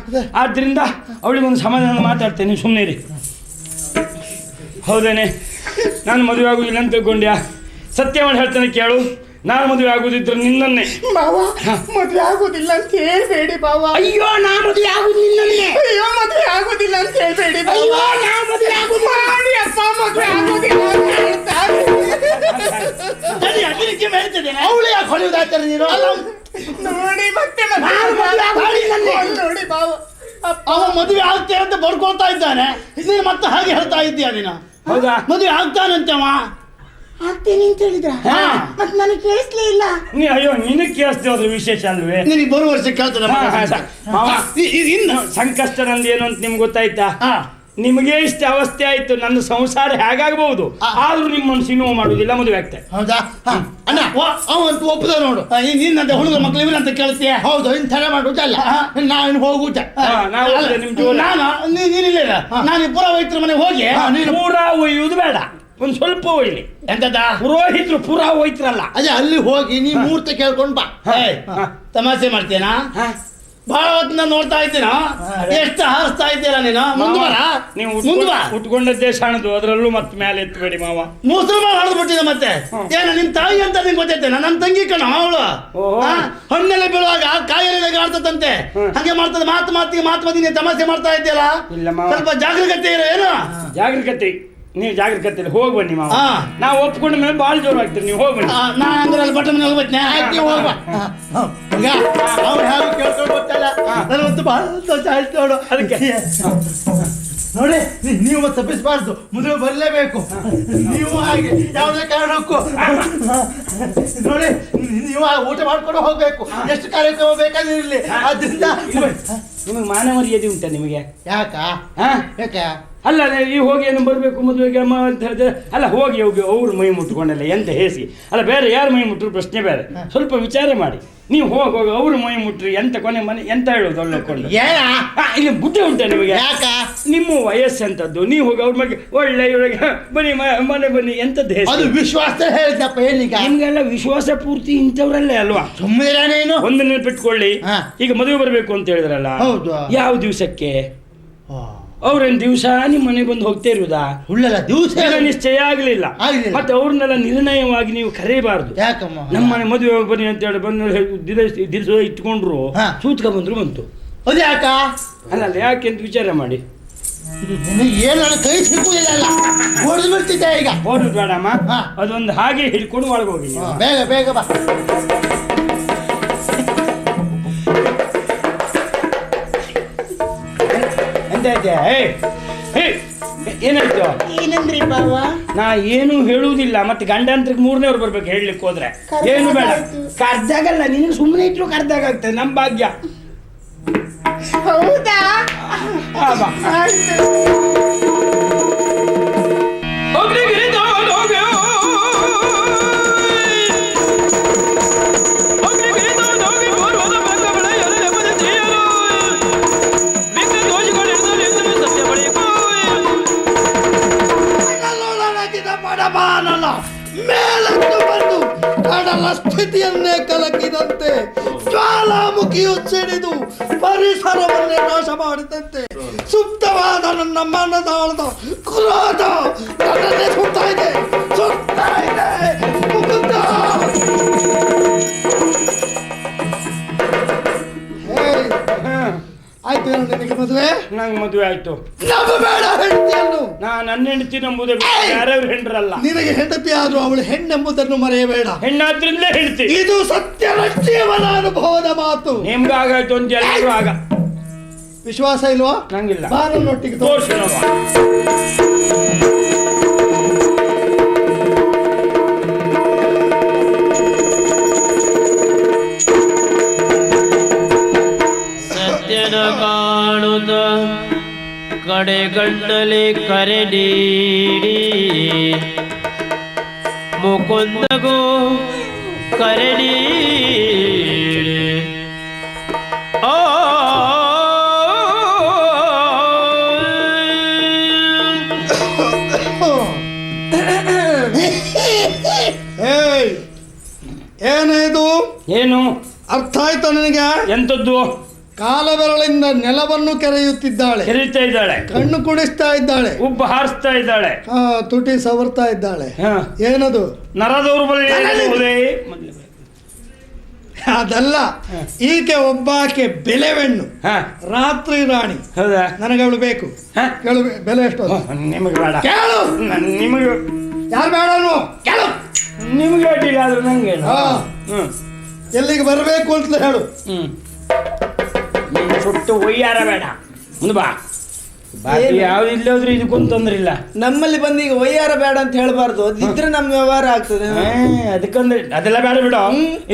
ಆದ್ದರಿಂದ ಅವಳಿಗೊಂದು ಸಮಾಧಾನ ಮಾತಾಡ್ತೇನೆ, ನೀವು ಸುಮ್ಮನೆ ಇರಿ. ಹೌದೇನೆ, ನಾನು ಮದುವೆ ಆಗುವುದಿಲ್ಲ ಅಂತ ತಿಳ್ಕೊಂಡ್ಯಾ? ಸತ್ಯ ಮಾಡಿ ಹೇಳ್ತೇನೆ ಕೇಳು, ನಾನು ಮದುವೆ ಆಗುದಿದ್ರೆ ನಿನ್ನನ್ನೇ. ಬಾವಾ ಮದುವೆ ಆಗುದಿಲ್ಲ ಅಂತ ಹೇಳ್ಬೇಡಿ ಬಾವಾ. ಅಯ್ಯೋ ನಾ ಮದುವೆ ಆಗುದು ನಿನ್ನನ್ನೇ. ಅಯ್ಯೋ ಮದುವೆ ಆಗುದಿಲ್ಲ ಅಂತ ಹೇಳ್ಬೇಡಿ ಅಯ್ಯೋ ಬಾವಾ. ನಾ ಮದುವೆ ಆಗುದು ಮಾಡಿ ಅಪ್ಪ ಮದುವೆ ಆಗುದಿಲ್ಲ ಅಂತ ಹೇಳ್ತಾರೆ. ಅವಳು ಯಾಕೆ ಹೊಳೆಯುವುದಾಗ್ತಾರೆ ನೀನು? ನೋಡಿ ಮತ್ತೆ ನಾನು ಮದುವೆ ಆಗುದಿಲ್ಲ ಅಂದೆ. ನೋಡಿ ಬಾವಾ. ಅವ ಮದುವೆ ಆಗ್ತೇ ಅಂತ ಬರ್ಕೊಳ್ತಾ ಇದ್ದಾನೆ, ನೀನು ಮತ್ತೆ ಹಾಗೆ ಹೇಳ್ತಾ ಇದ್ದೀಯ. ನೀನು ಹೌದಾ? ಮದುವೆ ಆಗ್ತಾನಂತವ. ಆಗ್ತೀನಿ ಅಂತ ಹೇಳಿದ್ರ? ಹಾ. ಮತ್ತೆ ನನಗೆ ಕೇಳಿಸ್ಲೇ ಇಲ್ಲ. ನೀ ಅಯ್ಯೋ ನಿನಗೆ ಕೇಳಿಸ್ತೇ ಹೋದ್ರೆ ವಿಶೇಷ ಅಲ್ವೇ? ನಿನಗೆ ಬರುವ ವರ್ಷ ಕೇಳ್ತದೆ ಮಗ. ಮಾವ, ಇನ್ನು ಸಂಕಷ್ಟ ನಂದು ಏನು ಅಂತ ನಿಮ್ಗೆ ಗೊತ್ತಾಯ್ತಾ? ಹಾ. ನಿಮಗೆ ಇಷ್ಟ ಅವಸ್ಥೆ ಆಯ್ತು, ನನ್ನ ಸಂಸಾರ ಹೇಗಾಗಬಹುದು, ಆದ್ರೂ ನಿಮ್ಮ ಮನಸ್ಸು ನೋವು ಮಾಡುವುದಿಲ್ಲ, ಮದುವೆ ಆಗ್ತದೆ. ಹೌದಾ? ಅಣ್ಣ ಅವಂತೂ ಒಪ್ಪದ ನೋಡು. ನಿನ್ನಂತೆ ಹುಡುಗ ಮಕ್ಳು ಇವನಂತ ಕೇಳ್ತೀಯ? ಹೌದು, ಇನ್ ಥರ ಮಾಡುವುದಲ್ಲ. ನಾನು ಹೋಗುತ್ತ ನಾವು ಹೋದ್ರೆ ನಿಮ್ ಜೋಲ. ನೀನಿಲ್ಲ, ನಾನು ಪುರೋಹಿತರ ಮನೆಗೆ ಹೋಗಿ ಪೂರ ಒಯ್ಯುವುದು ಬೇಡ, ಒಂದು ಸ್ವಲ್ಪ ಒಯ್ಲಿ. ಎಂತದ ಪುರೋಹಿತರು ಪೂರ ಒಯ್ತ್ರಲ್ಲ. ಅದೇ ಅಲ್ಲಿ ಹೋಗಿ ನೀ ಮುಹೂರ್ತ ಕೇಳ್ಕೊಂಡ್ ಬಾ. ತಮಾಷೆ ಮಾಡ್ತೇನಾ? ಬಹಳ ಹೊತ್ತಿನ ನೋಡ್ತಾ ಇದ್ದೀನ, ಎಷ್ಟು ಹಾರಿಸ್ತಾ ಇದ್ದೀರ ನೀನು. ಮುಂದುವರ ನೀವು ಮುಂದುವ ಉಟ್ಕೊಂಡದ್ದೇ ಸಣ್ಣದು, ಅದರಲ್ಲೂ ಮತ್ತೆ ಮೇಲೆ ಎತ್ತಬೇಡಿ ಮಾವ. ಮುಸಲ್ಮಾನ್ ಹೊಡೆದು ಬಿಟ್ಟಿದೆ ಮತ್ತೆ. ಏನ ನಿನ್ ತಾಯಿ ಅಂತ ನಿಂಗೆ ಗೊತ್ತೈತೆ? ನನ್ನ ತಂಗಿ ಕಣ ಅವಳು. ಹಣ್ಣೆಲ್ಲ ಬೀಳುವಾಗ ಕಾಯಲ್ಲಿ ಆಡ್ತದಂತೆ, ಹಂಗೆ ಮಾಡ್ತದೆ. ಮಾತಿಗೆ ಮಾತಿಗೆ ತಮಾಷೆ ಮಾಡ್ತಾ ಇದ್ದೀಯಲ್ಲ, ಇಲ್ಲ ಮಾವ, ಸ್ವಲ್ಪ ಜಾಗರೂಕತೆ ಇರೋ. ಏನು ಜಾಗರೂಕತೆ? ನೀವು ಜಾಗರೂಕತೆ ಹೋಗಿ ಬನ್ನಿ ಮಾವ. ನಾವು ಒಪ್ಕೊಂಡ ಮೇಲೆ ಭಾಳ ಜೋರು ಆಗ್ತೀರಿ, ನೀವು ಹೋಗಿ ಬನ್ನಿ. ನಾನು ಅಂದ್ರೆ ಅಲ್ಲಿ ಬಟ್ಟೆ ಮನೆ ಹೋಗ್ಬತ್ತೀನಿ. ಆಯ್ತು ಹೋಗ್ಬ. ಅವ್ರು ಯಾರು ಕೇಳ್ಕೊಂಡು ಗೊತ್ತಲ್ಲ, ನನಗಂತೂ ಬಹಳ ಸಂತೋಷ ಆಯ್ತು ನೋಡು. ಅದಕ್ಕೆ ನೋಡಿ, ನೀವು ಮತ್ತೆ ತಪ್ಪಿಸಬಾರ್ದು, ಮದುವೆ ಬರಲೇಬೇಕು. ನೀವು ಹಾಗೆ ಯಾವುದೇ ಕಾರಣಕ್ಕೂ ನೋಡಿ, ನೀವು ಊಟ ಮಾಡ್ಕೊಂಡು ಹೋಗ್ಬೇಕು. ಎಷ್ಟು ಕಾರ್ಯಕ್ರಮ ಬೇಕಾದ್ರೆ ಇರಲಿ. ಆದ್ರಿಂದ ನಿಮಗೆ ಮಾನ ಮರ್ಯಾದೆ ಉಂಟಾ ನಿಮಗೆ? ಯಾಕ ಯಾಕೆ ಅಲ್ಲ, ನೀವು ಹೋಗಿ ಏನು ಬರಬೇಕು ಮದುವೆಗೆ ಅಮ್ಮ ಅಂತ ಹೇಳಿದ್ರೆ, ಅಲ್ಲ ಹೋಗಿ ಅವ್ರು ಮೈ ಮುಟ್ಕೊಂಡಲ್ಲ ಎಂತ ಹೇಸಿ ಅಲ್ಲ, ಬೇರೆ ಯಾರು ಮೈ ಮುಟ್ಟರು ಪ್ರಶ್ನೆ ಬೇರೆ. ಸ್ವಲ್ಪ ವಿಚಾರ ಮಾಡಿ. ನೀವು ಹೋಗಿ ಅವ್ರು ಮೈ ಮುಟ್ರಿ ಎಂತ ಕೊನೆ ಮನೆ ಎಂತ ಹೇಳೋದು ಒಳ್ಳೆಕೊಂಡು ಇಲ್ಲಿ ಬುದ್ಧಿ ಉಂಟಾ ನಿಮಗೆ? ಯಾಕ ನಿಮ್ಮ ವಯಸ್ಸಂತದ್ದು, ನೀವು ಹೋಗಿ ಅವ್ರ ಬಗ್ಗೆ ಒಳ್ಳೆ ಇವರಿಗೆ ಬನ್ನಿ ಮನೆ ಬನ್ನಿ ಎಂತದ್ದು ಹೇಸಿ. ಅದು ವಿಶ್ವಾಸ ಹೇಳಿದ್ದಪ್ಪ. ಏನೀಗ ನಿಮ್ಗೆಲ್ಲ ವಿಶ್ವಾಸ ಪೂರ್ತಿ ಇಂಥವ್ರಲ್ಲೇ ಅಲ್ವಾ? ಸುಮ್ಮನೆ ನೀನು ಒಂದು ನೆನಪಿಟ್ಕೊಳ್ಳಿ, ಈಗ ಮದುವೆ ಬರಬೇಕು ಅಂತ ಹೇಳಿದ್ರಲ್ಲ, ಹೌದು. ಯಾವ ದಿವಸಕ್ಕೆ? ಅವ್ರೇನ್ ದಿವಸ ನಿಮ್ಮ ಮನೆಗೆ ಬಂದು ಹೋಗ್ತಾ ಇರುವುದಾ? ಉಳ್ಳಲ್ಲ ದಿವಸ ಈಗ ನಿಶ್ಚಯ ಆಗ್ಲಿಲ್ಲ. ಆಗ್ಲಿಲ್ಲ. ಮತ್ತೆ ಅವ್ರನ್ನೆಲ್ಲ ನಿರ್ಣಯವಾಗಿ ನೀವು ಕರೆಯಬಾರ್ದು. ಯಾಕಮ್ಮ? ನಮ್ಮ ಮನೆ ಮದುವೆ ಬನ್ನಿ ಅಂತ ಹೇಳಿ ಬಂದು ದಿವಸ ಇಟ್ಕೊಂಡ್ರು ಹಾ. ಸೂತ್ಕ ಬಂದ್ರು ಬಂತು. ಅದು ಯಾಕ? ಅಲ್ಲ ಯಾಕೆ ಅಂತ ವಿಚಾರ ಮಾಡಿ. ಏನು ನನ್ನ ಕೈ ಸಿಕ್ಕುವುದಿಲ್ಲ, ಹೊಡೆದು ಬಿಡ್ತಿದ್ದೆ ಈಗ. ಹೋದ್ರು ಬೇಡಮ್ಮ, ಹಾ. ಅದೊಂದು ಹಾಗೆ ಹಿಡ್ಕೊಂಡು ಒಳಗೆ ಹೋಗಿ ನೀವು. ಬೇಗ ಬೇಗ ಬಾ. ಎಂತ ಇದೆಯಾ? ಏನಾಯ್ತು? ಏನಂದ್ರಿ ಬಾವ? ನಾ ಏನು ಹೇಳುವುದಿಲ್ಲ. ಮತ್ತೆ ಗಂಡಾಂತರಕ್ಕೆ ಮೂರನೇವ್ರು ಬರ್ಬೇಕು ಹೇಳಲಿಕ್ಕೆ ಹೋದ್ರೆ. ಏನು ಬೇಡ, ಕರ್ದಾಗಲ್ಲ, ನಿನಗೆ ಸುಮ್ಮನೆ ಇಟ್ರು ಕರ್ದಾಗ ಆಗ್ತದೆ. ನಮ್ಮ ಭಾಗ್ಯ. ಹೌದಾ? ಬಾ. ಆಯ್ತು. ಮಡಬಾನನ ಮೇಲೆದ್ದು ಬಂದು ಕಡಲ ಸ್ಥಿತಿಯನ್ನೇ ಕಲಕಿದಂತೆ ಜ್ವಾಲಾಮುಖಿಯು ಸಿಡಿದು ಪರಿಸರವನ್ನೇ ನಾಶ ಮಾಡಿದಂತೆ ಸುಪ್ತವಾದ ನನ್ನ ಮನದಾಳದ ಕ್ರೋಧ ನನ್ನನ್ನೇ ಸುತ್ತಾ ಇದೆ, ಸುತ್ತಾ ಇದೆ. ಮುಕುಂದ! ಆಯ್ತು ನಿನಗೆ ಮದುವೆ? ನಂಗೆ ಮದುವೆ ಆಯ್ತು. ನಮ್ಮ ಬೇಡ ಹೆಂಡತಿಯನ್ನು. ನನ್ನ ಹೆಂಡತಿ ನಂಬುದೇ ಯಾರ್ಯಾರು ಹೆಂಡ್ರಲ್ಲ. ನಿನಗೆ ಹೆಂಡತಿ ಆದ್ರೂ ಅವಳು ಹೆಣ್ಣೆಂಬುದನ್ನು ಮರೆಯಬೇಡ. ಹೆಣ್ಣಾದ್ರಿಂದಲೇ ಹೆಂಡತಿ. ಇದು ಸತ್ಯದ ಜೀವನ ಅನುಭವದ ಮಾತು. ನಿಮ್ಗೆ ಆಗಾಯ್ತು ಅಂತ ಎಲ್ಲರೂ ಆಗ. ವಿಶ್ವಾಸ ಇಲ್ವಾ? ನಂಗಿಲ್ಲ. ಬಾರನ್ನೊಟ್ಟಿಗೆ ತೋರಿಸಿ ನೋಡುವ. ಸತ್ಯನ ಕಾಣುತ್ತ ಕಡೆಗಣ್ಣಲೆ ಕರೆ ನೀಡಿ ಮುಕುಂದಗೂ ಕರೆ ನೀಡಿ ಆ ಏನಿದು? ಏನು ಅರ್ಥ ಆಯ್ತಾ ನಿನಗೆ? ಎಂತದ್ದು? ಕಾಲ ಬೆರಳಿಂದ ನೆಲವನ್ನು ಕೆರೆಯುತ್ತಿದ್ದಾಳೆ, ಕೆರೀತಾ ಇದ್ದಾಳೆ, ಕಣ್ಣು ಕುಡಿಸ್ತಾ ಇದ್ದಾಳೆ, ಉಬ್ಬು ಹಾರಿಸ್ತಾ ಇದ್ದಾಳೆ, ತುಟಿ ಸವರ್ತಾ ಇದ್ದಾಳೆ. ಹಾ. ಏನದು? ನರದೌರ್ಬಲ್ಯ. ಅದಲ್ಲ, ಈಕೆ ಒಬ್ಬಾಕೆ ಬೆಲೆವೆಣ್ಣು, ರಾತ್ರಿ ರಾಣಿ. ಹೌದಾ? ನನಗೆ ಅವಳು ಬೇಕು. ಕೇಳು, ಬೆಲೆ ಎಷ್ಟು? ನಿಮಗೆ ಬೇಡ. ಕೇಳು. ನಿಮಗೆ ಯಾರು ಬೇಡನು? ಕೇಳು. ನಿಮ್ಗೆ ಅಡ್ಡಿಲ್ಲ ಆದ್ರೂ ನಂಗೆ. ಎಲ್ಲಿಗೆ ಬರಬೇಕು ಅಂತ ಹೇಳು. ನೀನು ಸುಟ್ಟು ಒಯ್ಯಾರ ಬೇಡ. ಮುಂದೆ ಬಾ. ಬಾಕಿ ಯಾವ್ದು ಇಲ್ಲೋದ್ರೂ ಇದಕ್ಕೊಂದು ತೊಂದ್ರೆ ಇಲ್ಲ. ನಮ್ಮಲ್ಲಿ ಬಂದು ಈಗ ವೈಯಾರ ಬೇಡ ಅಂತ ಹೇಳ್ಬಾರ್ದು, ಅದಿದ್ರೆ ನಮ್ಮ ವ್ಯವಹಾರ ಆಗ್ತದೆ. ಅದಕ್ಕಂದ್ರೆ ಅದೆಲ್ಲ ಬೇಡ ಬಿಡು.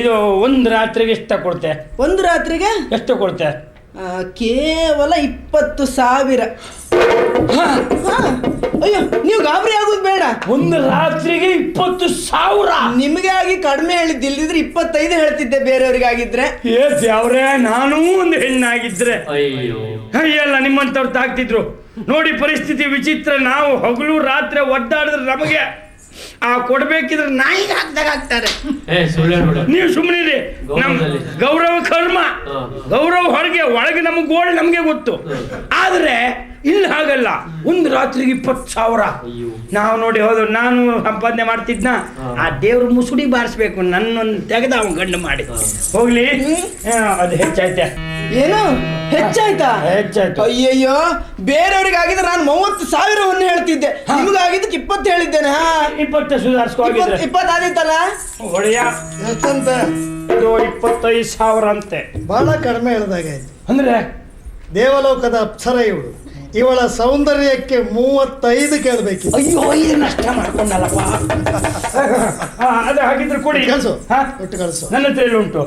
ಇದು ಒಂದು ರಾತ್ರಿಗೆ ಎಷ್ಟು ಕೊಡ್ತೆ? ಒಂದು ರಾತ್ರಿಗೆ ಎಷ್ಟು ಕೊಡ್ತೆ? ಕೇವಲ 20,000. ಅಯ್ಯೋ, ನೀವು ಗಾಬರಿ ಆಗೋದು ಬೇಡ. ಒಂದು ರಾತ್ರಿಗೆ 20,000? ನಿಮಗೆ ಆಗಿ ಕಡಿಮೆ ಹೇಳಿದ್ದು, ಇಲ್ದಿದ್ರೆ 25 ಹೇಳ್ತಿದ್ದೆ ಬೇರೆಯವ್ರಿಗಾಗಿದ್ರೆ. ಅವ್ರೆ, ನಾನೂ ಒಂದು ಹೆಣ್ಣಾಗಿದ್ರೆ ಅಯ್ಯಲ್ಲ ನಿಮ್ಮಂತವ್ರು ತಾಗ್ತಿದ್ರು. ನೋಡಿ ಪರಿಸ್ಥಿತಿ ವಿಚಿತ್ರ. ನಾವು ಹಗಲು ರಾತ್ರಿ ಒದ್ದಾಡಿದ್ರೆ ನಮಗೆ ಆ ಕೊಡ್ಬೇಕಿದ್ರೆ ನಾಯಿಗೆ ಹಾಕ್ದಾಗ ಹಾಕ್ತಾರೆ. ನೀವು ಸುಮ್ಮನಿರಿ. ನಮ್ ಗೌರವ ಕರ್ಮ, ಗೌರವ ಹೊರಗೆ, ಒಳಗೆ ನಮಗೆ ಗೋಳು ನಮಗೆ ಗೊತ್ತು. ಆದ್ರೆ ಇಲ್ಲಿ ಹಾಗಲ್ಲ. ಒಂದು ರಾತ್ರಿಗೆ 20,000. ನಾವು ನೋಡಿ ಹೋದ್ರು, ನಾನು ಸಂಪಾದನೆ ಮಾಡ್ತಿದ್ನ, ಆ ದೇವ್ರ ಮುಸುಡಿ ಬಾರಿಸ್ಬೇಕು, ನನ್ನೊಂದು ತೆಗೆದ ಅವನು ಗಂಡು ಮಾಡಿ ಹೋಗ್ಲಿ. ಅದು ಹೆಚ್ಚಾಯ್ತೆ. ಏನು ಹೆಚ್ಚಾಯ್ತಾ? ಹೆಚ್ಚಾಯ್ತು. ಅಯ್ಯಯ್ಯೋ, ಬೇರೆಯವ್ರಿಗಾಗಿದ್ರೆ ನಾನು 30,000 ಹೇಳ್ತಿದ್ದೆ, ನಿಮಗಾಗಿದ್ದಕ್ಕೆ 20 ಹೇಳಿದ್ದೇನೆ. 20 ಸುಧಾರಿಸ್ಕೋಗಿದ್ರೆ 20 ಆದಿತ್ತಲ್ಲ ಒಡೆಯ. ಎಷ್ಟಂತ? ಇದು 25,000 ಅಂತೆ. ಬಹಳ ಕಡಿಮೆ ಹೇಳ್ದಾಗಾಯ್ತು. ಅಂದ್ರೆ ದೇವಲೋಕದ ಅಪ್ಸರ ಇವಳು. ಇವಳ ಸೌಂದರ್ಯಕ್ಕೆ 35 ಕೇಳಬೇಕಿತ್ತು. ಅಯ್ಯೋ, ಇದು ನಷ್ಟ ಮಾಡ್ಕೊಂಡಲ್ಲಪ್ಪ. ಅದು ಹಾಗಿದ್ರೆ ಕೊಡಿ. ಕಳಿಸು, ಒಟ್ಟು ಕಳಿಸು. ನನ್ನ ಹತ್ರ ಎಲ್ಲ ಉಂಟು.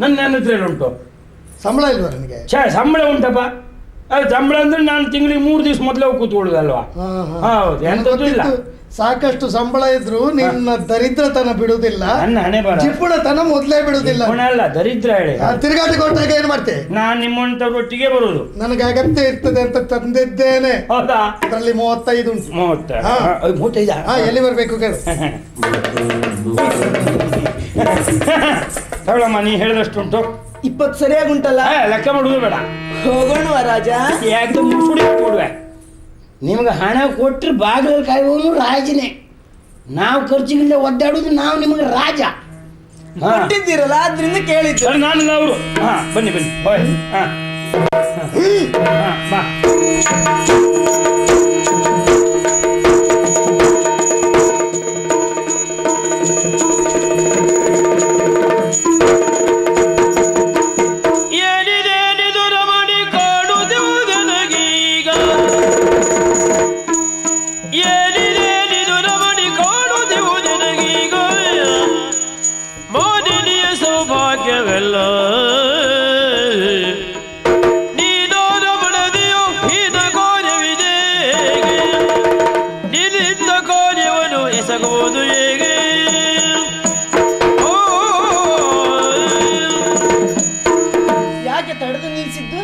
ನನ್ನ ಹತ್ರ ಎಲ್ಲ ಉಂಟು. ಸಂಬಳ ಇಲ್ವಾ ನನಗೆ? ಸಂಬಳ ಉಂಟಪ್ಪ. ಅದು ಸಂಬಳ ಅಂದ್ರೆ ನಾನು ತಿಂಗಳಿಗೆ 3 ದಿವಸ ಮೊದಲೇ ಕೂತ್ಕೊಳ್ಳೋದಲ್ವಾ? ಹೌದು, ಎಂತದ್ದು ಇಲ್ಲ. ಸಾಕಷ್ಟು ಸಂಬಳ ಇದ್ರು ನಿನ್ನ ದರಿದ್ರತನ ಬಿಡುವುದಿಲ್ಲ, ನನ್ನ ಹಣೆ ಬರ. ಜಿಪ್ಪುಣತನ ಮೊದಲೇ ಬಿಡುವುದಿಲ್ಲ. ಅಲ್ಲ, ದರಿದ್ರ ಹೇಳಿ. ತಿರುಗಾಟಿ ಕೊಟ್ಟಾಗ ಏನ್ ಮಾಡ್ತೆ? ನಾನು ನಿಮ್ಮಂತವ್ರೊಟ್ಟಿಗೆ ಬರುದು. ನನಗೆ ಅಗತ್ಯ ಇರ್ತದೆ ಅಂತ ತಂದಿದ್ದೇನೆ. ಹೌದಾ? ಅದರಲ್ಲಿ 35 ಉಂಟು. 35? ಎಲ್ಲಿ ಬರ್ಬೇಕು ಕೇಳು. ತಗೊಳಮ್ಮ, ನೀ ಹೇಳಿದಷ್ಟು ಉಂಟು. 20 ಸರಿಯಾಗಿ ಉಂಟಲ್ಲ? ಲೆಕ್ಕ ಮಾಡುವುದು ಬೇಡ. ಹೋಗೋಣ ರಾಜ. ಯಾಕೆ ಮುಸುಡಿ ಕೊಡುವೆ. ನಿಮ್ಗೆ ಹಣ ಕೊಟ್ಟರೆ ಬಾಗಿಲಲ್ಲಿ ಕಾಯುವವನು ರಾಜನೇ. ನಾವು ಖರ್ಚಿಗಿಲ್ಲದೆ ಒದ್ದಾಡೋದು ನಾವು ನಿಮಗೆ ರಾಜ. ಕೊಟ್ಟಿದ್ದೀರಲ್ಲ ಆದ್ರಿಂದ ಕೇಳಿದ್ದು. ನಾನು ಅವರು ಬನ್ನಿ ಬನ್ನಿ ಬಾಯ್. ಬಾ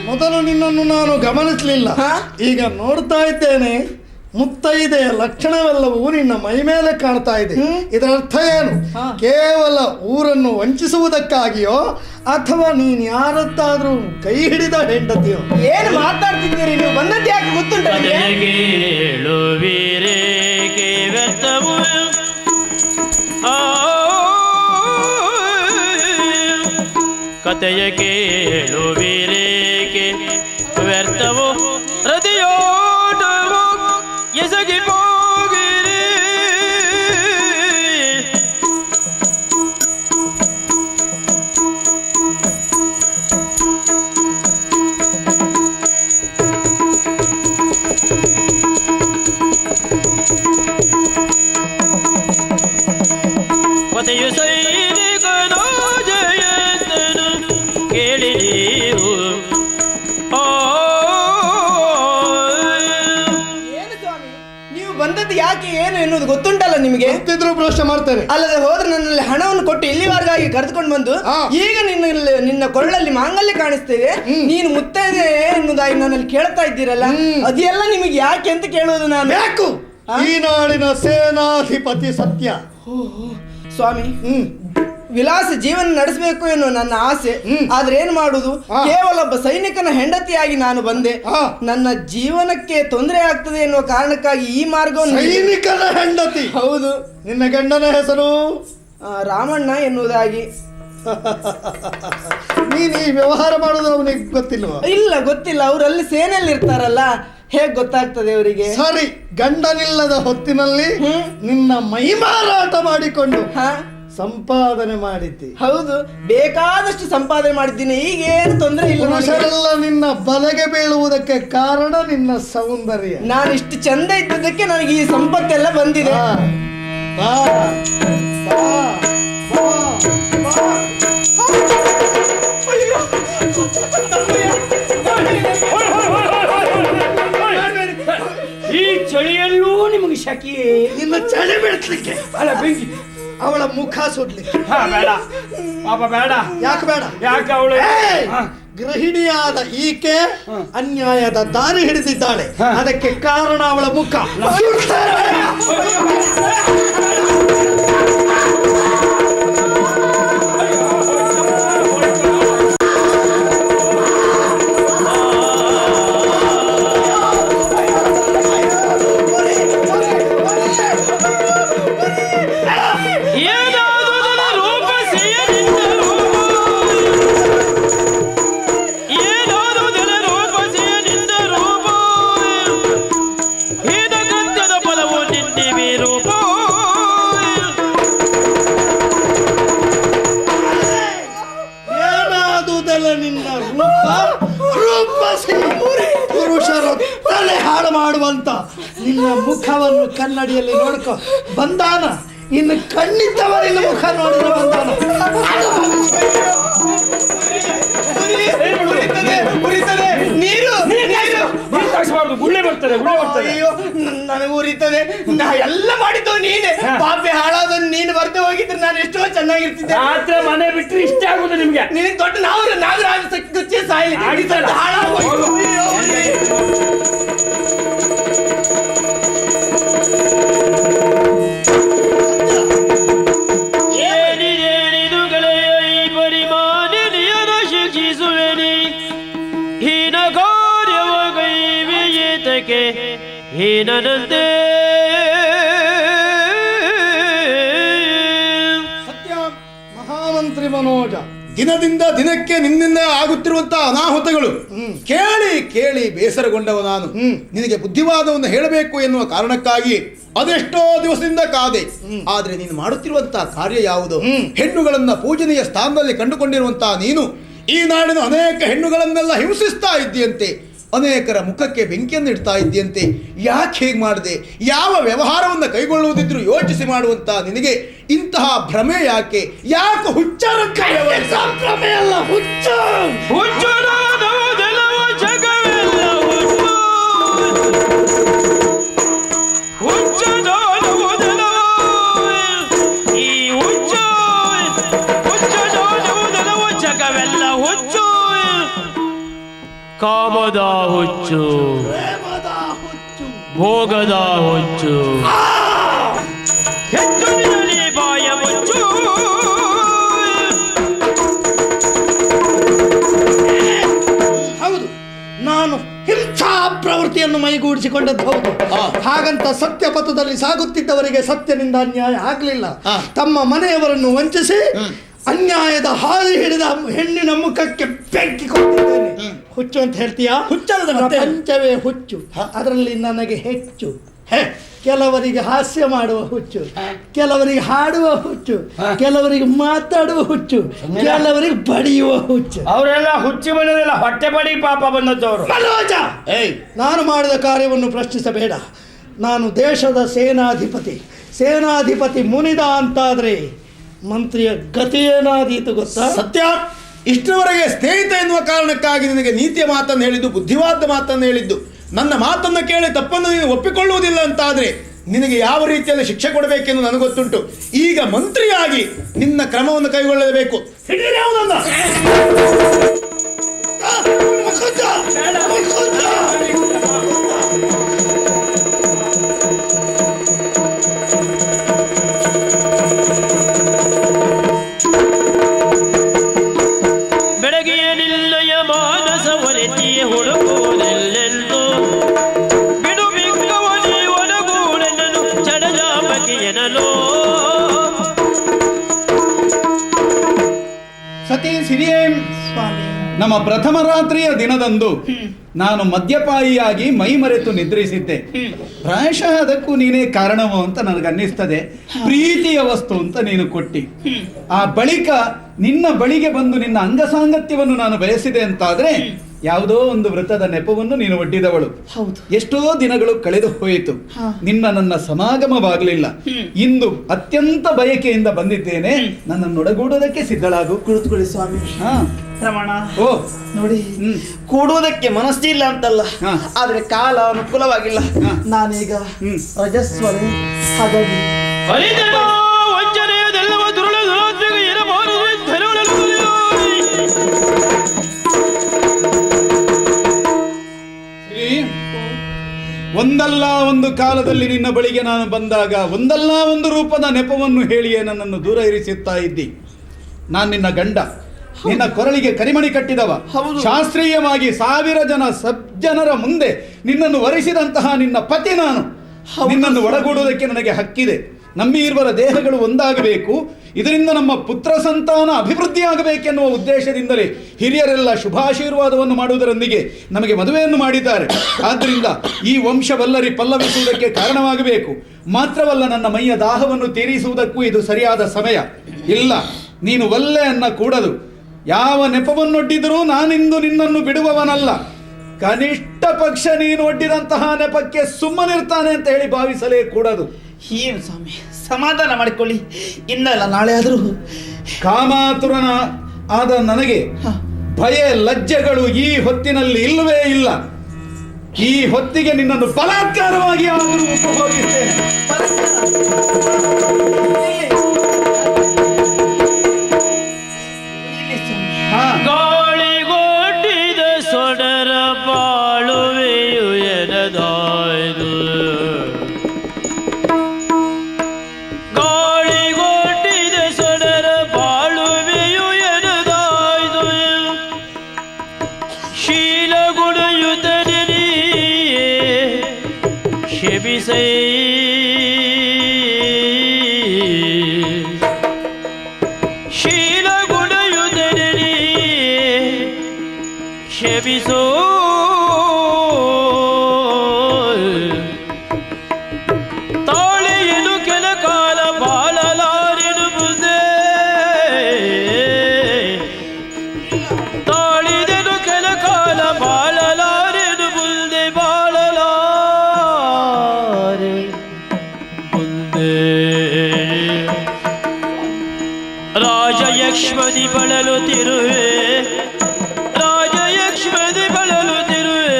ಮೊದಲು ನಿನ್ನನ್ನು ನಾನು ಗಮನಿಸಲಿಲ್ಲ, ಈಗ ನೋಡ್ತಾ ಇದ್ದೇನೆ. ಮುತ್ತೈದೆಯ ಲಕ್ಷಣವೆಲ್ಲವೂ ನಿನ್ನ ಮೈ ಮೇಲೆ ಕಾಣ್ತಾ ಇದೆ. ಇದರ ಅರ್ಥ ಏನು? ಕೇವಲ ಊರನ್ನು ವಂಚಿಸುವುದಕ್ಕಾಗಿಯೋ ಅಥವಾ ನೀನು ಯಾರತ್ತಾದ್ರೂ ಕೈ ಹಿಡಿದ ಹೆಂಡತಿಯೋ? ಏನು ಮಾತಾಡ್ತಿದ್ದೀರಿ ನೀವು? ಬಂದದ್ದು ಯಾಕೆ ಗೊತ್ತುಂಟ? ಕತೆಯ ಕೇಳುವಿರೇಕೆ ವ್ಯರ್ಥವೋ ಹೃದಯೋಟವೋ ಎಸಗಿ ಹೋಗಿರಿ. ಕತೆಯು ಸೈನಿಕನೋ ಜಯಂತನು ಕೇಳಿ ನೀವು. ಏನು ಸ್ವಾಮಿ ನೀವು ಬಂದದ್ದು ಯಾಕೆ ಏನು ಎನ್ನುವುದು ಗೊತ್ತುಂಟಲ್ಲ ನಿಮಗೆ? ಗೊತ್ತಿದ್ರು ಪ್ರಶ್ನೆ ಮಾಡ್ತಾರೆ. ಅಲ್ಲದೆ ಹೋದ್ರೆ ನನ್ನಲ್ಲಿ ಹಣವನ್ನು ಕೊಟ್ಟು ಇಲ್ಲಿವರೆಗಾಗಿ ಕರೆದುಕೊಂಡು ಬಂದು ಈಗ ನಿನ್ನ ಕೊಳ್ಳಲ್ಲಿ ಮಾಂಗಲ್ಯ ಕಾಣಿಸ್ತೇವೆ, ನೀನು ಮುತ್ತೈದೆ ಎನ್ನುವುದಾಗಿ ನನ್ನಲ್ಲಿ ಕೇಳ್ತಾ ಇದ್ದೀರಲ್ಲ, ಅದೆಲ್ಲ ನಿಮಗೆ ಯಾಕೆ ಅಂತ ಕೇಳುವುದು ನಾನು. ಬೇಕು ಈ ನಾಡಿನ ಸೇನಾಧಿಪತಿ ಸತ್ಯ. ಸ್ವಾಮಿ, ವಿಲಾಸ ಜೀವನ ನಡೆಸಬೇಕು ಎನ್ನುವ ನನ್ನ ಆಸೆ. ಆದ್ರೆ ಏನ್ ಮಾಡುದು? ಕೇವಲ ಒಬ್ಬ ಸೈನಿಕನ ಹೆಂಡತಿಯಾಗಿ ನಾನು ಬಂದೆ. ನನ್ನ ಜೀವನಕ್ಕೆ ತೊಂದರೆ ಆಗ್ತದೆ ಎನ್ನುವ ಕಾರಣಕ್ಕಾಗಿ ಈ ಮಾರ್ಗವನ್ನು. ಸೈನಿಕನ ಹೆಂಡತಿ? ಹೌದು. ನಿನ್ನ ಗಂಡನ ಹೆಸರು ರಾಮಣ್ಣ ಎನ್ನುವುದಾಗಿ. ನೀನು ಈ ವ್ಯವಹಾರ ಮಾಡೋದು ಅವನಿಗೆ ಗೊತ್ತಿಲ್ವಾ? ಇಲ್ಲ, ಗೊತ್ತಿಲ್ಲ. ಅವರಲ್ಲಿ ಸೇನೆಯಲ್ಲಿ ಇರ್ತಾರಲ್ಲ, ಹೇಗ್ ಗೊತ್ತಾಗ್ತದೆ ಅವರಿಗೆ? ಸರಿ, ಗಂಡನಿಲ್ಲದ ಹೊತ್ತಿನಲ್ಲಿ ನಿನ್ನ ಮೈ ಮಾರಾಟ ಮಾಡಿಕೊಂಡು ಸಂಪಾದನೆ ಮಾಡಿದ್ದಿ. ಹೌದು, ಬೇಕಾದಷ್ಟು ಸಂಪಾದನೆ ಮಾಡಿದ್ದೀನಿ. ಈಗ ಏನು ತೊಂದರೆ ಇಲ್ಲ. ಪುರುಷರೆಲ್ಲ ನಿನ್ನ ಬಲೆಗೆ ಬೀಳುವುದಕ್ಕೆ ಕಾರಣ ನಿನ್ನ ಸೌಂದರ್ಯ. ನಾನು ಇಷ್ಟು ಚಂದ ಇದ್ದದಕ್ಕೆ ನನಗೆ ಈ ಸಂಪತ್ತೆಲ್ಲ ಬಂದಿದೆ. ಬಾ, ಬಾ, ಬಾ, ಬಾ. ಈ ಚಳಿಯಲ್ಲೂ ನಿಮಗೆ ಶಕಿಯೇ? ನಿನ್ನ ಚಳಿ ಬೆಳೆಸಲಿಕ್ಕೆ ಅಲ್ಲ, ಬೆಂಕಿ ಅವಳ ಮುಖ ಸುಡ್ಲಿಕ್ಕೆ. ಬೇಡ ಪಾಪ, ಬೇಡ. ಯಾಕೆ ಬೇಡ? ಯಾಕೆ ಅವಳು ಗೃಹಿಣಿಯಾದ ಈಕೆ ಅನ್ಯಾಯದ ದಾರಿ ಹಿಡಿದಿದ್ದಾಳೆ. ಅದಕ್ಕೆ ಕಾರಣ ಅವಳ ಮುಖ. ಪುರುಷರು ತಲೆ ಹಾಳು ಮಾಡುವಂತ ನಿನ್ನ ಮುಖವನ್ನು ಕನ್ನಡಿಯಲ್ಲಿ ನೋಡ್ಕೊ. ಬಂದಾನ ಇನ್ನು ಕಣ್ಣಿದ್ದವ ನಿನ್ನ ಮುಖ ನೋಡಿದ್ರೆ ಬಂದಾನ. ನೀರು ಗುಳ್ಳೆ ಬರ್ತದೆ, ಗುಳ್ಳೆ ಬರ್ತದೆ. ಅಯ್ಯೋ, ನನಗೆ ಉರಿತದೆ. ನಾ ಎಲ್ಲ ಮಾಡಿದ್ದು ನೀನೆ. ಪಾಪೆ ಹಾಳಾದನ್ನು ನೀನು ಬರ್ದೆ ಹೋಗಿದ್ರೆ ನಾನು ಎಷ್ಟೋ ಚೆನ್ನಾಗಿರ್ತಿದ್ದೆ. ರಾತ್ರಿ ಮನೆ ಬಿಟ್ಟರೆ ಇಷ್ಟ ಆಗುದು ನಿಮ್ಗೆ. ನಿನಗೆ ದೊಡ್ಡ ನಾಗರಾಜ ಸಚ್ಚೆ ಸಾಯಲಿ. ಹೀನನಂತೆ ಸತ್ಯ ಮಹಾಮಂತ್ರಿ ಮನೋಜ, ದಿನದಿಂದ ದಿನಕ್ಕೆ ನಿನ್ನಿಂದ ಆಗುತ್ತಿರುವಂತಹ ಅನಾಹುತಗಳು ಕೇಳಿ ಕೇಳಿ ಬೇಸರಗೊಂಡವ ನಾನು. ನಿನಗೆ ಬುದ್ಧಿವಾದವನ್ನು ಹೇಳಬೇಕು ಎನ್ನುವ ಕಾರಣಕ್ಕಾಗಿ ಅದೆಷ್ಟೋ ದಿವಸದಿಂದ ಕಾದೆ. ಆದ್ರೆ ನೀನು ಮಾಡುತ್ತಿರುವಂತಹ ಕಾರ್ಯ ಯಾವುದು? ಹೆಣ್ಣುಗಳನ್ನ ಪೂಜನೀಯ ಸ್ಥಾನದಲ್ಲಿ ಕಂಡುಕೊಂಡಿರುವಂತಹ ನೀನು ಈ ನಾಡಿನ ಅನೇಕ ಹೆಣ್ಣುಗಳನ್ನೆಲ್ಲ ಹಿಂಸಿಸ್ತಾ ಇದ್ದೀಯಂತೆ, ಅನೇಕರ ಮುಖಕ್ಕೆ ಬೆಂಕಿಯನ್ನು ಇಡ್ತಾ ಇದ್ದೀಯಂತೆ. ಯಾಕೆ ಹೇಗೆ ಮಾಡಿದೆ? ಯಾವ ವ್ಯವಹಾರವನ್ನು ಕೈಗೊಳ್ಳುವುದಿದ್ರು ಯೋಚಿಸಿ ಮಾಡುವಂತಹ ನಿನಗೆ ಇಂತಹ ಭ್ರಮೆ ಯಾಕೆ? ಯಾಕೆ ಹುಚ್ಚಾರಕ್ಕೆ ಭ್ರಮೆ ಅಲ್ಲ, ಹುಚ್ಚು. ಕಾಮದ ಹುಚ್ಚು, ಭೋಗದ ಹುಚ್ಚು, ಹೆಚ್ಚುವಿನಲ್ಲಿ ಬಾಯ ಹುಚ್ಚು. ಹೌದು, ನಾನು ಹಿಂಸಾ ಪ್ರವೃತ್ತಿಯನ್ನು ಮೈಗೂಡಿಸಿಕೊಂಡದ್ದು ಹೌದು. ಹಾಗಂತ ಸತ್ಯ ಪಥದಲ್ಲಿ ಸಾಗುತ್ತಿದ್ದವರಿಗೆ ಸತ್ಯನಿಂದ ಅನ್ಯಾಯ ಆಗಲಿಲ್ಲ. ತಮ್ಮ ಮನೆಯವರನ್ನು ವಂಚಿಸಿ ಅನ್ಯಾಯದ ಹಾದಿ ಹಿಡಿದ ಹೆಣ್ಣಿನ ಮುಖಕ್ಕೆ ಬೆಂಕಿ ಕೊಟ್ಟಿದ್ದೇನೆ. ಹುಚ್ಚು ಅಂತ ಹೇಳ್ತೀಯಾ? ಹುಚ್ಚಲ್ಲದ ಪ್ರಪಂಚವೇ ಹುಚ್ಚು, ಅದರಲ್ಲಿ ನನಗೆ ಹೆಚ್ಚು. ಕೆಲವರಿಗೆ ಹಾಸ್ಯ ಮಾಡುವ ಹುಚ್ಚು, ಕೆಲವರಿಗೆ ಹಾಡುವ ಹುಚ್ಚು, ಕೆಲವರಿಗೆ ಮಾತಾಡುವ ಹುಚ್ಚು, ಕೆಲವರಿಗೆ ಬಡಿಯುವ ಹುಚ್ಚು. ಅವರೆಲ್ಲ ಹುಚ್ಚಿ ಬಂದದಲ್ಲ, ಹೊಟ್ಟೆ ಬಡಿ ಪಾಪ ಬಂದದ್ದವರು. ಮನೋಜ, ನಾನು ಮಾಡಿದ ಕಾರ್ಯವನ್ನು ಪ್ರಶ್ನಿಸಬೇಡ. ನಾನು ದೇಶದ ಸೇನಾಧಿಪತಿ ಮುನಿದ ಅಂತಾದ್ರೆ ಮಂತ್ರಿಯ ಗತಿ ಏನಾದೀತು ಗೊತ್ತಾ? ಸತ್ಯ, ಇಷ್ಟರವರೆಗೆ ಸ್ನೇಹಿತ ಎನ್ನುವ ಕಾರಣಕ್ಕಾಗಿ ನಿನಗೆ ನೀತಿಯ ಮಾತನ್ನು ಹೇಳಿದ್ದು, ಬುದ್ಧಿವಾದ ಮಾತನ್ನು ಹೇಳಿದ್ದು, ನನ್ನ ಮಾತನ್ನು ಕೇಳಿ ತಪ್ಪನ್ನು ನೀನು ಒಪ್ಪಿಕೊಳ್ಳುವುದಿಲ್ಲ ಅಂತಾದ್ರೆ ನಿನಗೆ ಯಾವ ರೀತಿಯಲ್ಲಿ ಶಿಕ್ಷೆ ಕೊಡಬೇಕೆಂದು ನನಗೆ ಗೊತ್ತುಂಟು. ಈಗ ಮಂತ್ರಿಯಾಗಿ ನಿನ್ನ ಕ್ರಮವನ್ನು ಕೈಗೊಳ್ಳಬೇಕು. ಹುಡುಕುವುದಿಲ್ಲೆಂದು ಬಿಡು ಬಿಕ್ಕವನಿ ಒಡಗೂಡನನು ಚಡಜಾಪಕಿಯನಲೋ. ಸತಿ ಸಿರಿಯೇ ಸ್ವಾಮಿ, ನಮ್ಮ ಪ್ರಥಮ ರಾತ್ರಿಯ ದಿನದಂದು ನಾನು ಮದ್ಯಪಾಯಿಯಾಗಿ ಮೈ ಮರೆತು ನಿದ್ರಿಸಿದ್ದೆ. ಪ್ರಾಯಶಃ ಅದಕ್ಕೂ ನೀನೇ ಕಾರಣವೋ ಅಂತ ನನಗನ್ನಿಸ್ತದೆ. ಪ್ರೀತಿಯ ವಸ್ತು ಅಂತ ನೀನು ಕೊಟ್ಟಿ. ಆ ಬಳಿಕ ನಿನ್ನ ಬಳಿಗೆ ಬಂದು ನಿನ್ನ ಅಂಗಸಾಂಗತ್ಯವನ್ನು ನಾನು ಬಯಸಿದೆ ಅಂತಾದ್ರೆ ಯಾವುದೋ ಒಂದು ವೃತ್ತದ ನೆಪವನ್ನು ನೀನು ಒಡ್ಡಿದವಳು. ಎಷ್ಟೋ ದಿನಗಳು ಕಳೆದು ಹೋಯಿತು, ನನ್ನ ಸಮಾಗಮವಾಗಲಿಲ್ಲ. ಇಂದು ಅತ್ಯಂತ ಬಯಕೆಯಿಂದ ಬಂದಿದ್ದೇನೆ. ನನ್ನನ್ನೊಡಗೂಡೋದಕ್ಕೆ ಸಿದ್ಧಳಾಗು. ಕುಳಿತುಕೊಳ್ಳಿ ಸ್ವಾಮಿ. ರಮಣ, ಓ ನೋಡಿ, ಕೂಡುವುದಕ್ಕೆ ಮನಸ್ಸಿಲ್ಲ ಅಂತಲ್ಲ, ಆದ್ರೆ ಕಾಲ ಅನುಕೂಲವಾಗಿಲ್ಲ. ನಾನೀಗ ರಜಸ್ವಲೆ ಹಾಗಾಗಿ ವಂಚನೆಯದೆಲ್ಲವ ದುರುಳ ದುರಾತ್ಮೆಗೆ ಇರಬಾರದು. ಒಂದಲ್ಲ ಒಂದು ಕಾಲದಲ್ಲಿ ನಿನ್ನ ಬಳಿಗೆ ನಾನು ಬಂದಾಗ ಒಂದಲ್ಲ ಒಂದು ರೂಪದ ನೆಪವನ್ನು ಹೇಳಿಯೇ ನನ್ನನ್ನು ದೂರ ಇರಿಸುತ್ತಾ ಇದ್ದಿ. ನಾನು ನಿನ್ನ ಗಂಡ, ನಿನ್ನ ಕೊರಳಿಗೆ ಕರಿಮಣಿ ಕಟ್ಟಿದವ, ಶಾಸ್ತ್ರೀಯವಾಗಿ 1000 ಜನ ಸಜ್ಜನರ ಮುಂದೆ ನಿನ್ನನ್ನು ವರಿಸಿದಂತಹ ನಿನ್ನ ಪತಿ ನಾನು. ನಿನ್ನನ್ನು ಒಳಗೂಡುವುದಕ್ಕೆ ನನಗೆ ಹಕ್ಕಿದೆ. ನಮ್ಮಿರುವರ ದೇಹಗಳು ಒಂದಾಗಬೇಕು, ಇದರಿಂದ ನಮ್ಮ ಪುತ್ರ ಸಂತಾನ ಅಭಿವೃದ್ಧಿಯಾಗಬೇಕೆನ್ನುವ ಉದ್ದೇಶದಿಂದಲೇ ಹಿರಿಯರೆಲ್ಲ ಶುಭಾಶೀರ್ವಾದವನ್ನು ಮಾಡುವುದರೊಂದಿಗೆ ನಮಗೆ ಮದುವೆಯನ್ನು ಮಾಡಿದ್ದಾರೆ. ಆದ್ದರಿಂದ ಈ ವಂಶವಲ್ಲರಿ ಪಲ್ಲವಿಸುವುದಕ್ಕೆ ಕಾರಣವಾಗಬೇಕು. ಮಾತ್ರವಲ್ಲ, ನನ್ನ ಮೈಯ ದಾಹವನ್ನು ತೀರಿಸುವುದಕ್ಕೂ ಇದು ಸರಿಯಾದ ಸಮಯ. ಇಲ್ಲ, ನೀನು ಒಲ್ಲೆ ಅನ್ನ ಕೂಡದು. ಯಾವ ನೆಪವನ್ನೊಡ್ಡಿದರೂ ನಾನಿಂದು ನಿನ್ನನ್ನು ಬಿಡುವವನಲ್ಲ. ಕನಿಷ್ಠ ಪಕ್ಷ ನೀನು ಒಡ್ಡಿದಂತಹ ನೆಪಕ್ಕೆ ಸುಮ್ಮನಿರ್ತಾನೆ ಅಂತ ಹೇಳಿ ಭಾವಿಸಲೇ ಕೂಡದು. ಏನು ಸ್ವಾಮಿ, ಸಮಾಧಾನ ಮಾಡಿಕೊಳ್ಳಿ. ಇನ್ನಲ್ಲ ನಾಳೆ ಆದರೂ ಕಾಮಾತುರನ ಆದ ನನಗೆ ಭಯ ಲಜ್ಜೆಗಳು ಈ ಹೊತ್ತಿನಲ್ಲಿ ಇಲ್ಲವೇ ಇಲ್ಲ. ಈ ಹೊತ್ತಿಗೆ ನಿನ್ನನ್ನು ಬಲಾತ್ಕಾರವಾಗಿ ಅವರು ಉಪಭೋಗಿಸ್ತೇನೆ. ಗಾಳಿಗೊಡ್ಡಿದ ಸೊಡರ ಬಾಳುವೆಯು ಎನದಾಯ್ದು. ಗಾಳಿಗೊಡ್ಡಿದ ಸೊಡರ ಬಾಳುವೆಯು ಎನದಾಯ್ದು. ಶೀಲಗುಣಯುತನೇ ಶೀಲಗುಣಯುಧನಿ ಕ್ಷಮಿಸೋ ತಾಳೆಯನು ಕೆಲ ಕಾಲ ಬಾಳಲಾರೆನು ಮುಂದೆ ತಾಳಿದನು ಕೆಲ ಕಾಲ ಬಾಳಲಾರೆನು ಮುಂದೆ ಬಾಳಲಾರೆ ಮುಂದೆ ರಾಜಯಕ್ಷ್ಮದಿ ಬಳಲುತ್ತಿರುವೆ ರಾಜಯಕ್ಷ್ಮದಿ ಬಳಲುತ್ತಿರುವೆ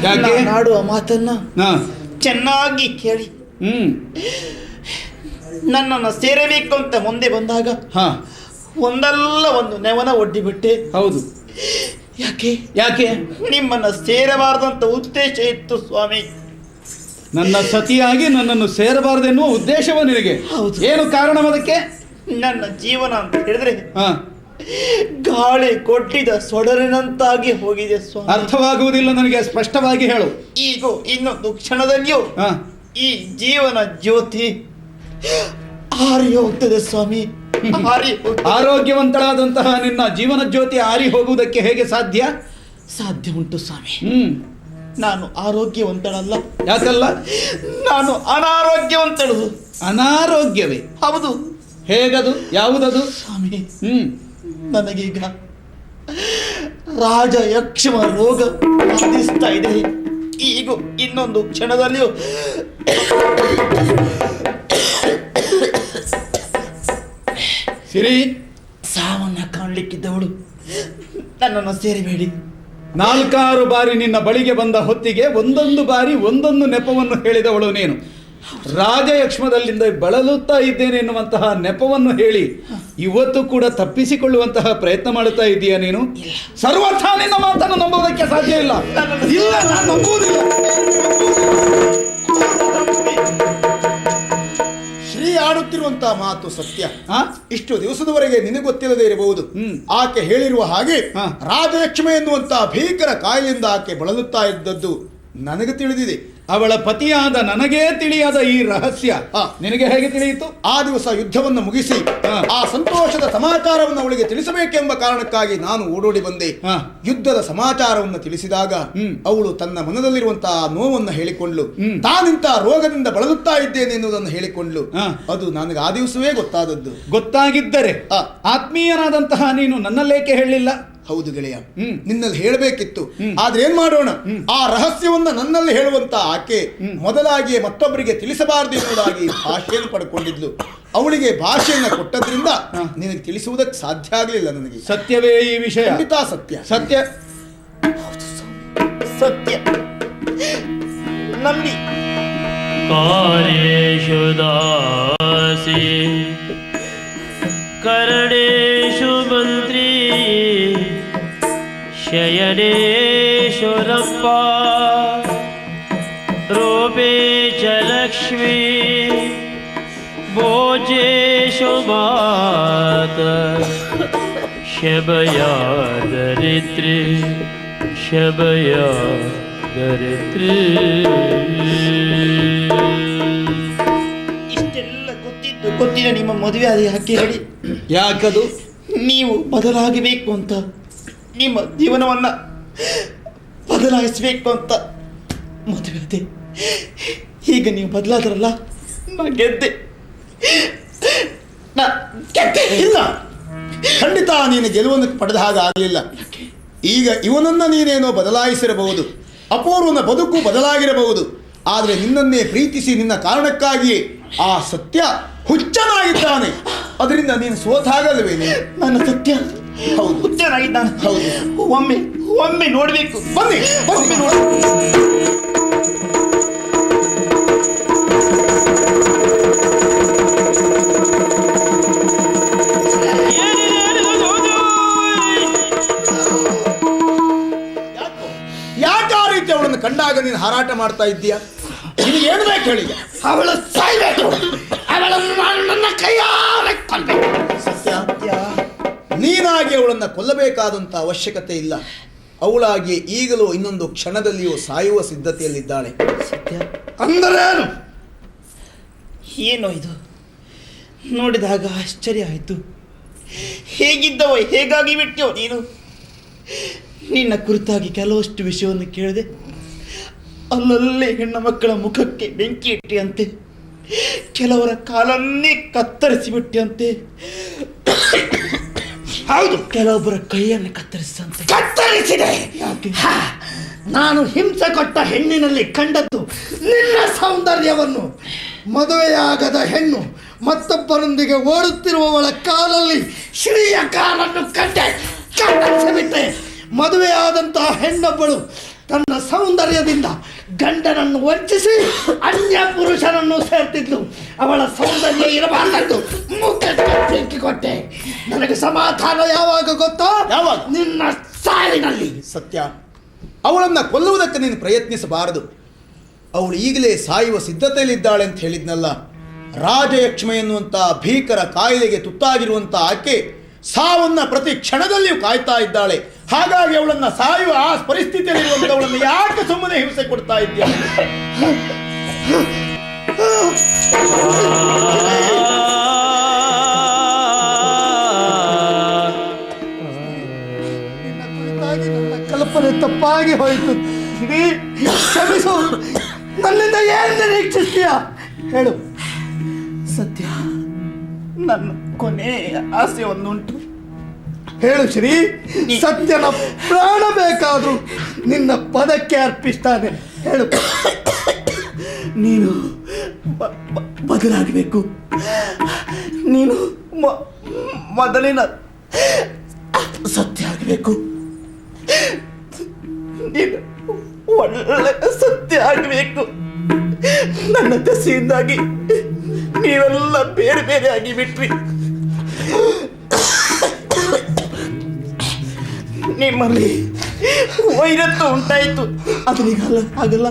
ಯಾಕೆ ನಾಡುವ ಮಾತನ್ನ ಹಾ ಚೆನ್ನಾಗಿ ಕೇಳಿ. ನನ್ನನ್ನು ಸೇರಬೇಕು ಅಂತ ಮುಂದೆ ಬಂದಾಗ ಹಾ ಒಂದಲ್ಲ ಒಂದು ನೆವನ ಒಡ್ಡಿಬಿಟ್ಟೆ. ಹೌದು. ಯಾಕೆ ಯಾಕೆ ನಿಮ್ಮನ್ನ ಸೇರಬಾರದಂತ ಉದ್ದೇಶ ಇತ್ತು ಸ್ವಾಮಿ. ನನ್ನ ಸತಿಯಾಗಿ ನನ್ನನ್ನು ಸೇರಬಾರದೆನ್ನುವ ಉದ್ದೇಶವ ನಿನಗೆ? ಹೌದು. ಏನು ಕಾರಣ ಅದಕ್ಕೆ? ನನ್ನ ಜೀವನ ಅಂತ ಹೇಳಿದ್ರೆ ಹಾ ಗಾಳಿ ಕೊಟ್ಟಿದ ಸೊಡರಿನಂತಾಗಿ ಹೋಗಿದೆ ಸ್ವಾಮಿ. ಅರ್ಥವಾಗುವುದಿಲ್ಲ ನನಗೆ, ಸ್ಪಷ್ಟವಾಗಿ ಹೇಳು. ಈಗ ಇನ್ನೊಂದು ಕ್ಷಣದಲ್ಲಿಯೂ ಹಾ ಈ ಜೀವನ ಜ್ಯೋತಿ ಆರಿ ಹೋಗ್ತದೆ ಸ್ವಾಮಿ. ಆರಿ ಹೋಗ್ತದೆ. ಆರೋಗ್ಯವಂತಳಾದಂತಹ ನಿನ್ನ ಜೀವನ ಜ್ಯೋತಿ ಆರಿ ಹೋಗುವುದಕ್ಕೆ ಹೇಗೆ ಸಾಧ್ಯ? ಸಾಧ್ಯ ಉಂಟು ಸ್ವಾಮಿ. ನಾನು ಆರೋಗ್ಯವಂತಳಲ್ಲ. ಯಾಕಲ್ಲ? ನಾನು ಅನಾರೋಗ್ಯವಂತಳು. ಅನಾರೋಗ್ಯವೇ? ಹೌದು. ಹೇಗದು? ಯಾವುದದು ಸ್ವಾಮಿ? ನನಗೀಗ ರಾಜ ಯಕ್ಷಮ ರೋಗ ಬಾಧಿಸ್ತಾ ಇದೆ. ಈಗ ಇನ್ನೊಂದು ಕ್ಷಣದಲ್ಲಿಯೂ ಸಿರಿ, ಸಾವನ್ನ ಕಾಣಲಿಕ್ಕಿದ್ದವಳು ನನ್ನನ್ನು ಸೇರಿಬೇಡಿ. 4-6 ಬಾರಿ ನಿನ್ನ ಬಳಿಗೆ ಬಂದ ಹೊತ್ತಿಗೆ ಒಂದೊಂದು ಬಾರಿ ಒಂದೊಂದು ನೆಪವನ್ನು ಹೇಳಿದವಳು ನೀನು. ರಾಜಯಕ್ಷ್ಮದಲ್ಲಿಂದ ಬಳಲುತ್ತಾ ಇದ್ದೇನೆ ಎನ್ನುವಂತಹ ನೆಪವನ್ನು ಹೇಳಿ ಇವತ್ತು ಕೂಡ ತಪ್ಪಿಸಿಕೊಳ್ಳುವಂತಹ ಪ್ರಯತ್ನ ಮಾಡುತ್ತಾ ಇದ್ದೀಯ ನೀನು. ಸರ್ವಥಾ ನಿನ್ನ ಮಾತನ್ನು ನಂಬುವುದಕ್ಕೆ ಸಾಧ್ಯ ಇಲ್ಲ. ಇಲ್ಲ, ನಾನು ನಂಬುವುದಿಲ್ಲ. ಶ್ರೀ ಆಡುತ್ತಿರುವಂತಹ ಮಾತು ಸತ್ಯ. ಇಷ್ಟು ದಿವಸದವರೆಗೆ ನಿನಗೆ ಗೊತ್ತಿಲ್ಲದೆ ಇರಬಹುದು. ಆಕೆ ಹೇಳಿರುವ ಹಾಗೆ ರಾಜಯಕ್ಷಮೆ ಎನ್ನುವಂತಹ ಭೀಕರ ಕಾಯಿಲೆಯಿಂದ ಆಕೆ ಬಳಲುತ್ತಾ ಇದ್ದದ್ದು ನನಗೆ ತಿಳಿದಿದೆ. ಅವಳ ಪತಿಯಾದ ನನಗೇ ತಿಳಿಯಾದ ಈ ರಹಸ್ಯ ನಿನಗೆ ಹೇಗೆ ತಿಳಿಯಿತು? ಆ ದಿವಸ ಯುದ್ಧವನ್ನು ಮುಗಿಸಿ ಆ ಸಂತೋಷದ ಸಮಾಚಾರವನ್ನು ಅವಳಿಗೆ ತಿಳಿಸಬೇಕೆಂಬ ಕಾರಣಕ್ಕಾಗಿ ನಾನು ಓಡೋಡಿ ಬಂದೆ. ಯುದ್ಧದ ಸಮಾಚಾರವನ್ನು ತಿಳಿಸಿದಾಗ ಅವಳು ತನ್ನ ಮನದಲ್ಲಿರುವಂತಹ ನೋವನ್ನು ಹೇಳಿಕೊಂಡ್ಲು. ತಾನಿಂತ ರೋಗದಿಂದ ಬಳಲುತ್ತಾ ಇದ್ದೇನೆ ಎನ್ನುವುದನ್ನು ಹೇಳಿಕೊಂಡ್ಲು. ಅದು ನನಗೆ ಆ ದಿವಸವೇ ಗೊತ್ತಾದದ್ದು. ಗೊತ್ತಾಗಿದ್ದರೆ ಆತ್ಮೀಯನಾದಂತಹ ನೀನು ನನ್ನಲ್ಲೇಕೆ ಹೇಳಲಿಲ್ಲ? ಹೌದು ಗೆಳೆಯ, ನಿನ್ನಲ್ಲಿ ಹೇಳಬೇಕಿತ್ತು. ಆದ್ರೆ ಏನ್ ಮಾಡೋಣ, ಆ ರಹಸ್ಯವನ್ನ ನನ್ನಲ್ಲಿ ಹೇಳುವಂತ ಆಕೆ ಮೊದಲಾಗಿಯೇ ಮತ್ತೊಬ್ಬರಿಗೆ ತಿಳಿಸಬಾರದು ಎನ್ನುವುದಾಗಿ ಭಾಷೆಯನ್ನು ಪಡ್ಕೊಂಡಿದ್ಲು. ಅವಳಿಗೆ ಭಾಷೆಯನ್ನ ಕೊಟ್ಟದ್ರಿಂದ ನಿನಗೆ ತಿಳಿಸುವುದಕ್ಕೆ ಸಾಧ್ಯ ಆಗಲಿಲ್ಲ. ನನಗೆ ಸತ್ಯವೇ ಈ ವಿಷಯ? ಖಂಡಿತ ಸತ್ಯ. ಸತ್ಯ ಸತ್ಯ ನಂಬಿ. ಕಾರ್ಯೇಷು ದಾಸಿ ಕರಣೇಷು ಮಂತ್ರಿ ಶಯನೇಷು ರಂಪ ರೂಪೇ ಚ ಲಕ್ಷ್ಮೀ ಭೋಜೇಷು ಮಾತ ಶಬಯಾ ದರಿದ್ರಿ ಶಬಯಾ ದರಿದ್ರಿ. ಇಷ್ಟೆಲ್ಲ ಗೊತ್ತಿನ ನಿಮ್ಮ ಮದುವೆ ಆದ ಯಾಕೆ ಹೇಳಿ? ಯಾಕದು? ನೀವು ಬದಲಾಗಬೇಕು ಅಂತ, ನಿಮ್ಮ ಜೀವನವನ್ನ ಬದಲಾಯಿಸಬೇಕು ಅಂತ ಮದುವೆ ಆದೆ. ಈಗ ನೀವು ಬದಲಾದ್ರಲ್ಲ, ನಾ ಗೆದ್ದೆ. ಇಲ್ಲ, ಖಂಡಿತ ನೀನು ಗೆಲುವನ್ನು ಪಡೆದ ಹಾಗೆ ಆಗಲಿಲ್ಲ. ಈಗ ಇವನನ್ನ ನೀನೇನೋ ಬದಲಾಯಿಸಿರಬಹುದು, ಅಪೂರ್ವನ ಬದುಕು ಬದಲಾಗಿರಬಹುದು. ಆದರೆ ನಿನ್ನನ್ನೇ ಪ್ರೀತಿಸಿ ನಿನ್ನ ಕಾರಣಕ್ಕಾಗಿ ಆ ಸತ್ಯ ಹುಚ್ಚನಾಗಿದ್ದಾನೆ. ಅದರಿಂದ ನೀನು ಸೋತಾಗಲ್ವೇನೆ? ನನ್ನ ಸತ್ಯ ಹೌದು, ಹುಚ್ಚನಾಗಿದ್ದಾನೆ. ಹೌದು. ಒಮ್ಮೆ ನೋಡ್ಬೇಕು. ಬನ್ನಿ ಒಮ್ಮೆ ನೋಡಿ. ಯಾಕೆ ಆ ರೀತಿ ಅವಳನ್ನು ಕಂಡಾಗ ನೀನು ಹಾರಾಟ ಮಾಡ್ತಾ ಇದ್ದೀಯ? ನಿನಗೇನು ಬೇಕು ಹೇಳಿ? ಅವಳು ಸಾಯ್ಬೇಕು, ಅವಳನ್ನು ನಾನು ನನ್ನ ಕೈಯಾರೆ ಕೊಲ್ಬೇಕು. ಸತ್ಯ, ನೀನಾಗಿ ಅವಳನ್ನು ಕೊಲ್ಲಬೇಕಾದಂಥ ಅವಶ್ಯಕತೆ ಇಲ್ಲ. ಅವಳಾಗಿ ಈಗಲೂ ಇನ್ನೊಂದು ಕ್ಷಣದಲ್ಲಿಯೂ ಸಾಯುವ ಸಿದ್ಧತೆಯಲ್ಲಿದ್ದಾಳೆ. ಸತ್ಯ ಅಂದರೇನು? ಏನೋ ಇದು ನೋಡಿದಾಗ ಆಶ್ಚರ್ಯ ಆಯಿತು. ಹೇಗಿದ್ದವ, ಹೇಗಾಗಿ ಬಿಟ್ಟೆವು ನೀನು? ನಿನ್ನ ಕುರಿತಾಗಿ ಕೆಲವಷ್ಟು ವಿಷಯವನ್ನು ಕೇಳಿದೆ. ಅಲ್ಲಲ್ಲೇ ಹೆಣ್ಣು ಮಕ್ಕಳ ಮುಖಕ್ಕೆ ಬೆಂಕಿ ಇಟ್ಟಿಯಂತೆ, ಕೆಲವರ ಕಾಲನ್ನೇ ಕತ್ತರಿಸಿಬಿಟ್ಟಿಯಂತೆ, ಹೌದು, ಕೆಲವೊಬ್ಬರ ಕೈಯನ್ನು ಕತ್ತರಿಸಂತೆ. ಕತ್ತರಿಸಿದೆ. ಹಾ, ನಾನು ಹಿಂಸೆ ಕೊಟ್ಟ ಹೆಣ್ಣಿನಲ್ಲಿ ಕಂಡದ್ದು ನಿನ್ನ ಸೌಂದರ್ಯವನ್ನು. ಮದುವೆಯಾಗದ ಹೆಣ್ಣು ಮತ್ತೊಬ್ಬರೊಂದಿಗೆ ಓಡುತ್ತಿರುವವಳ ಕಾಲಲ್ಲಿ ಶ್ರೀಯ ಕಾಲನ್ನು ಕಂಡೆ, ಕತ್ತರಿಸಿಬಿಟ್ಟೆ. ಮದುವೆಯಾದಂತಹ ಹೆಣ್ಣೊಬ್ಬಳು ತನ್ನ ಸೌಂದರ್ಯದಿಂದ ಗಂಡನನ್ನು ವಂಚಿಸಿ ಅನ್ಯ ಪುರುಷನನ್ನು ಸೇರ್ತಿದ್ಲು. ಅವಳ ಸೌಂದರ್ಯ ಇರಬಾರದು, ಮುಖಕ್ಕೆ ಕೊಟ್ಟೆ. ನನಗೆ ಸಮಾಧಾನ ಯಾವಾಗ ಗೊತ್ತೋ? ಯಾವಾಗ? ನಿನ್ನ ಸಾವಿನಲ್ಲಿ. ಸತ್ಯ, ಅವಳನ್ನು ಕೊಲ್ಲುವುದಕ್ಕೆ ನೀನು ಪ್ರಯತ್ನಿಸಬಾರದು. ಅವಳು ಈಗಲೇ ಸಾಯುವ ಸಿದ್ಧತೆಯಲ್ಲಿದ್ದಾಳೆ ಅಂತ ಹೇಳಿದ್ನಲ್ಲ. ರಾಜಯಕ್ಷ್ಮೆ ಎನ್ನುವಂಥ ಭೀಕರ ಕಾಯಿಲೆಗೆ ತುತ್ತಾಗಿರುವಂಥ ಆಕೆ ಸಾವನ್ನ ಪ್ರತಿ ಕ್ಷಣದಲ್ಲಿಯೂ ಕಾಯ್ತಾ ಇದ್ದಾಳೆ. ಹಾಗಾಗಿ ಅವಳನ್ನು ಸಾಯುವ ಆ ಪರಿಸ್ಥಿತಿಯಲ್ಲಿರುವಂಥವಳನ್ನು ಯಾಕೆ ಸುಮ್ಮನೆ ಹಿಂಸೆ ಕೊಡ್ತಾ ಇದ್ದೀಯ? ಕಲ್ಪನೆ ತಪ್ಪಾಗಿ ಹೋಯಿತು. ಕ್ಷಮಿಸು, ನನ್ನಿಂದ ಏನು ನಿರೀಕ್ಷಿಸ್ತೀಯ ಹೇಳು. ಸತ್ಯ, ನನ್ನ ಕೊನೆಯ ಆಸೆ ಒಂದುಂಟು. ಹೇಳು ಶ್ರೀ. ಸತ್ಯನ ಪ್ರಾಣ ಬೇಕಾದ್ರೂ ನಿನ್ನ ಪದಕ್ಕೆ ಅರ್ಪಿಸ್ತಾನೆ. ಹೇಳು. ನೀನು ಬದಲಾಗಬೇಕು. ನೀನು ಮೊದಲಿನ ಸತ್ಯ ಆಗಬೇಕು. ನೀನು ಒಳ್ಳೆ ಸತ್ಯ ಆಗಬೇಕು. ನನ್ನ ದಸೆಯಿಂದಾಗಿ ನೀವೆಲ್ಲ ಬೇರೆ ಬೇರೆ ಆಗಿ ಬಿಟ್ರಿ. ನಿಮ್ಮಲ್ಲಿ ವೈರತ್ವ ಉಂಟಾಯಿತು. ಅದರೀಗಲ್ಲ, ಆಗಲ್ಲ.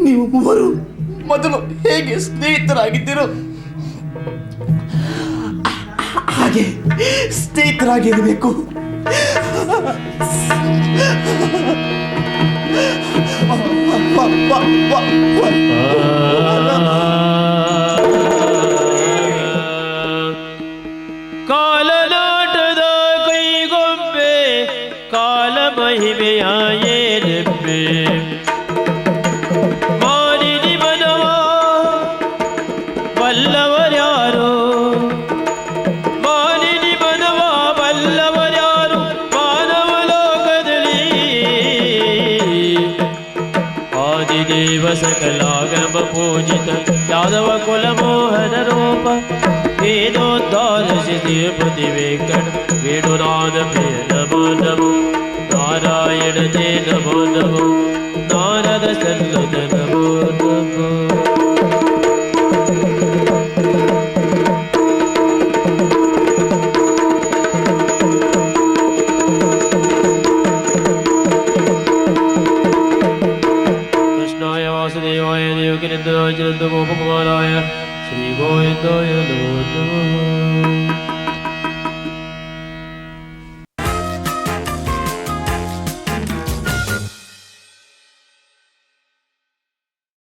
ನೀವು ಮೂವರು ಮೊದಲು ಹೇಗೆ ಸ್ನೇಹಿತರಾಗಿದ್ದೀರೋ ಹಾಗೆ ಸ್ನೇಹಿತರಾಗಿರಬೇಕು. ಕಾಲನಾಟದ ಕೈಗೊಂಬೆ ಕಾಲ ಮಹಿಮೆಯ ಏನೆಂಬೆ ಮಾನಿನಿ ಮನವ ಬಲ್ಲವರ್ಯಾರು, ಮಾನಿನಿ ಮನವ ಬಲ್ಲವರ್ಯಾರು ಮಾನವ ಲೋಕದಲ್ಲಿ. ಆದಿದೇವ ಸಕಲಾಗಮ ಪೂಜಿತ ಯಾದವ ಕುಲ ಮೋಹನ ರೂಪ ವೇದೋದ್ಧಾರ ಸಿದ್ಧಿ ಪ್ರತಿ ವೆಂಕಟ ವೇಣುನಾದ ಪ್ರಿಯ ನಮೋ ನಮೋ ನಾರಾಯಣ ಜೇ ನಮೋ ನಮೋ ನಾರದ ಸಲ್ಲದ ನಮೋ ನಮೋ. ಕೃಷ್ಣಾಯ ವಾಸುದೇವಾಯ ದೇವಕಿನಿಂದ ಗೋಪಕುಮಾರಾಯ ಶ್ರೀ ಗೋವಿಂದಾಯ ನಮೋ ನಮಃ.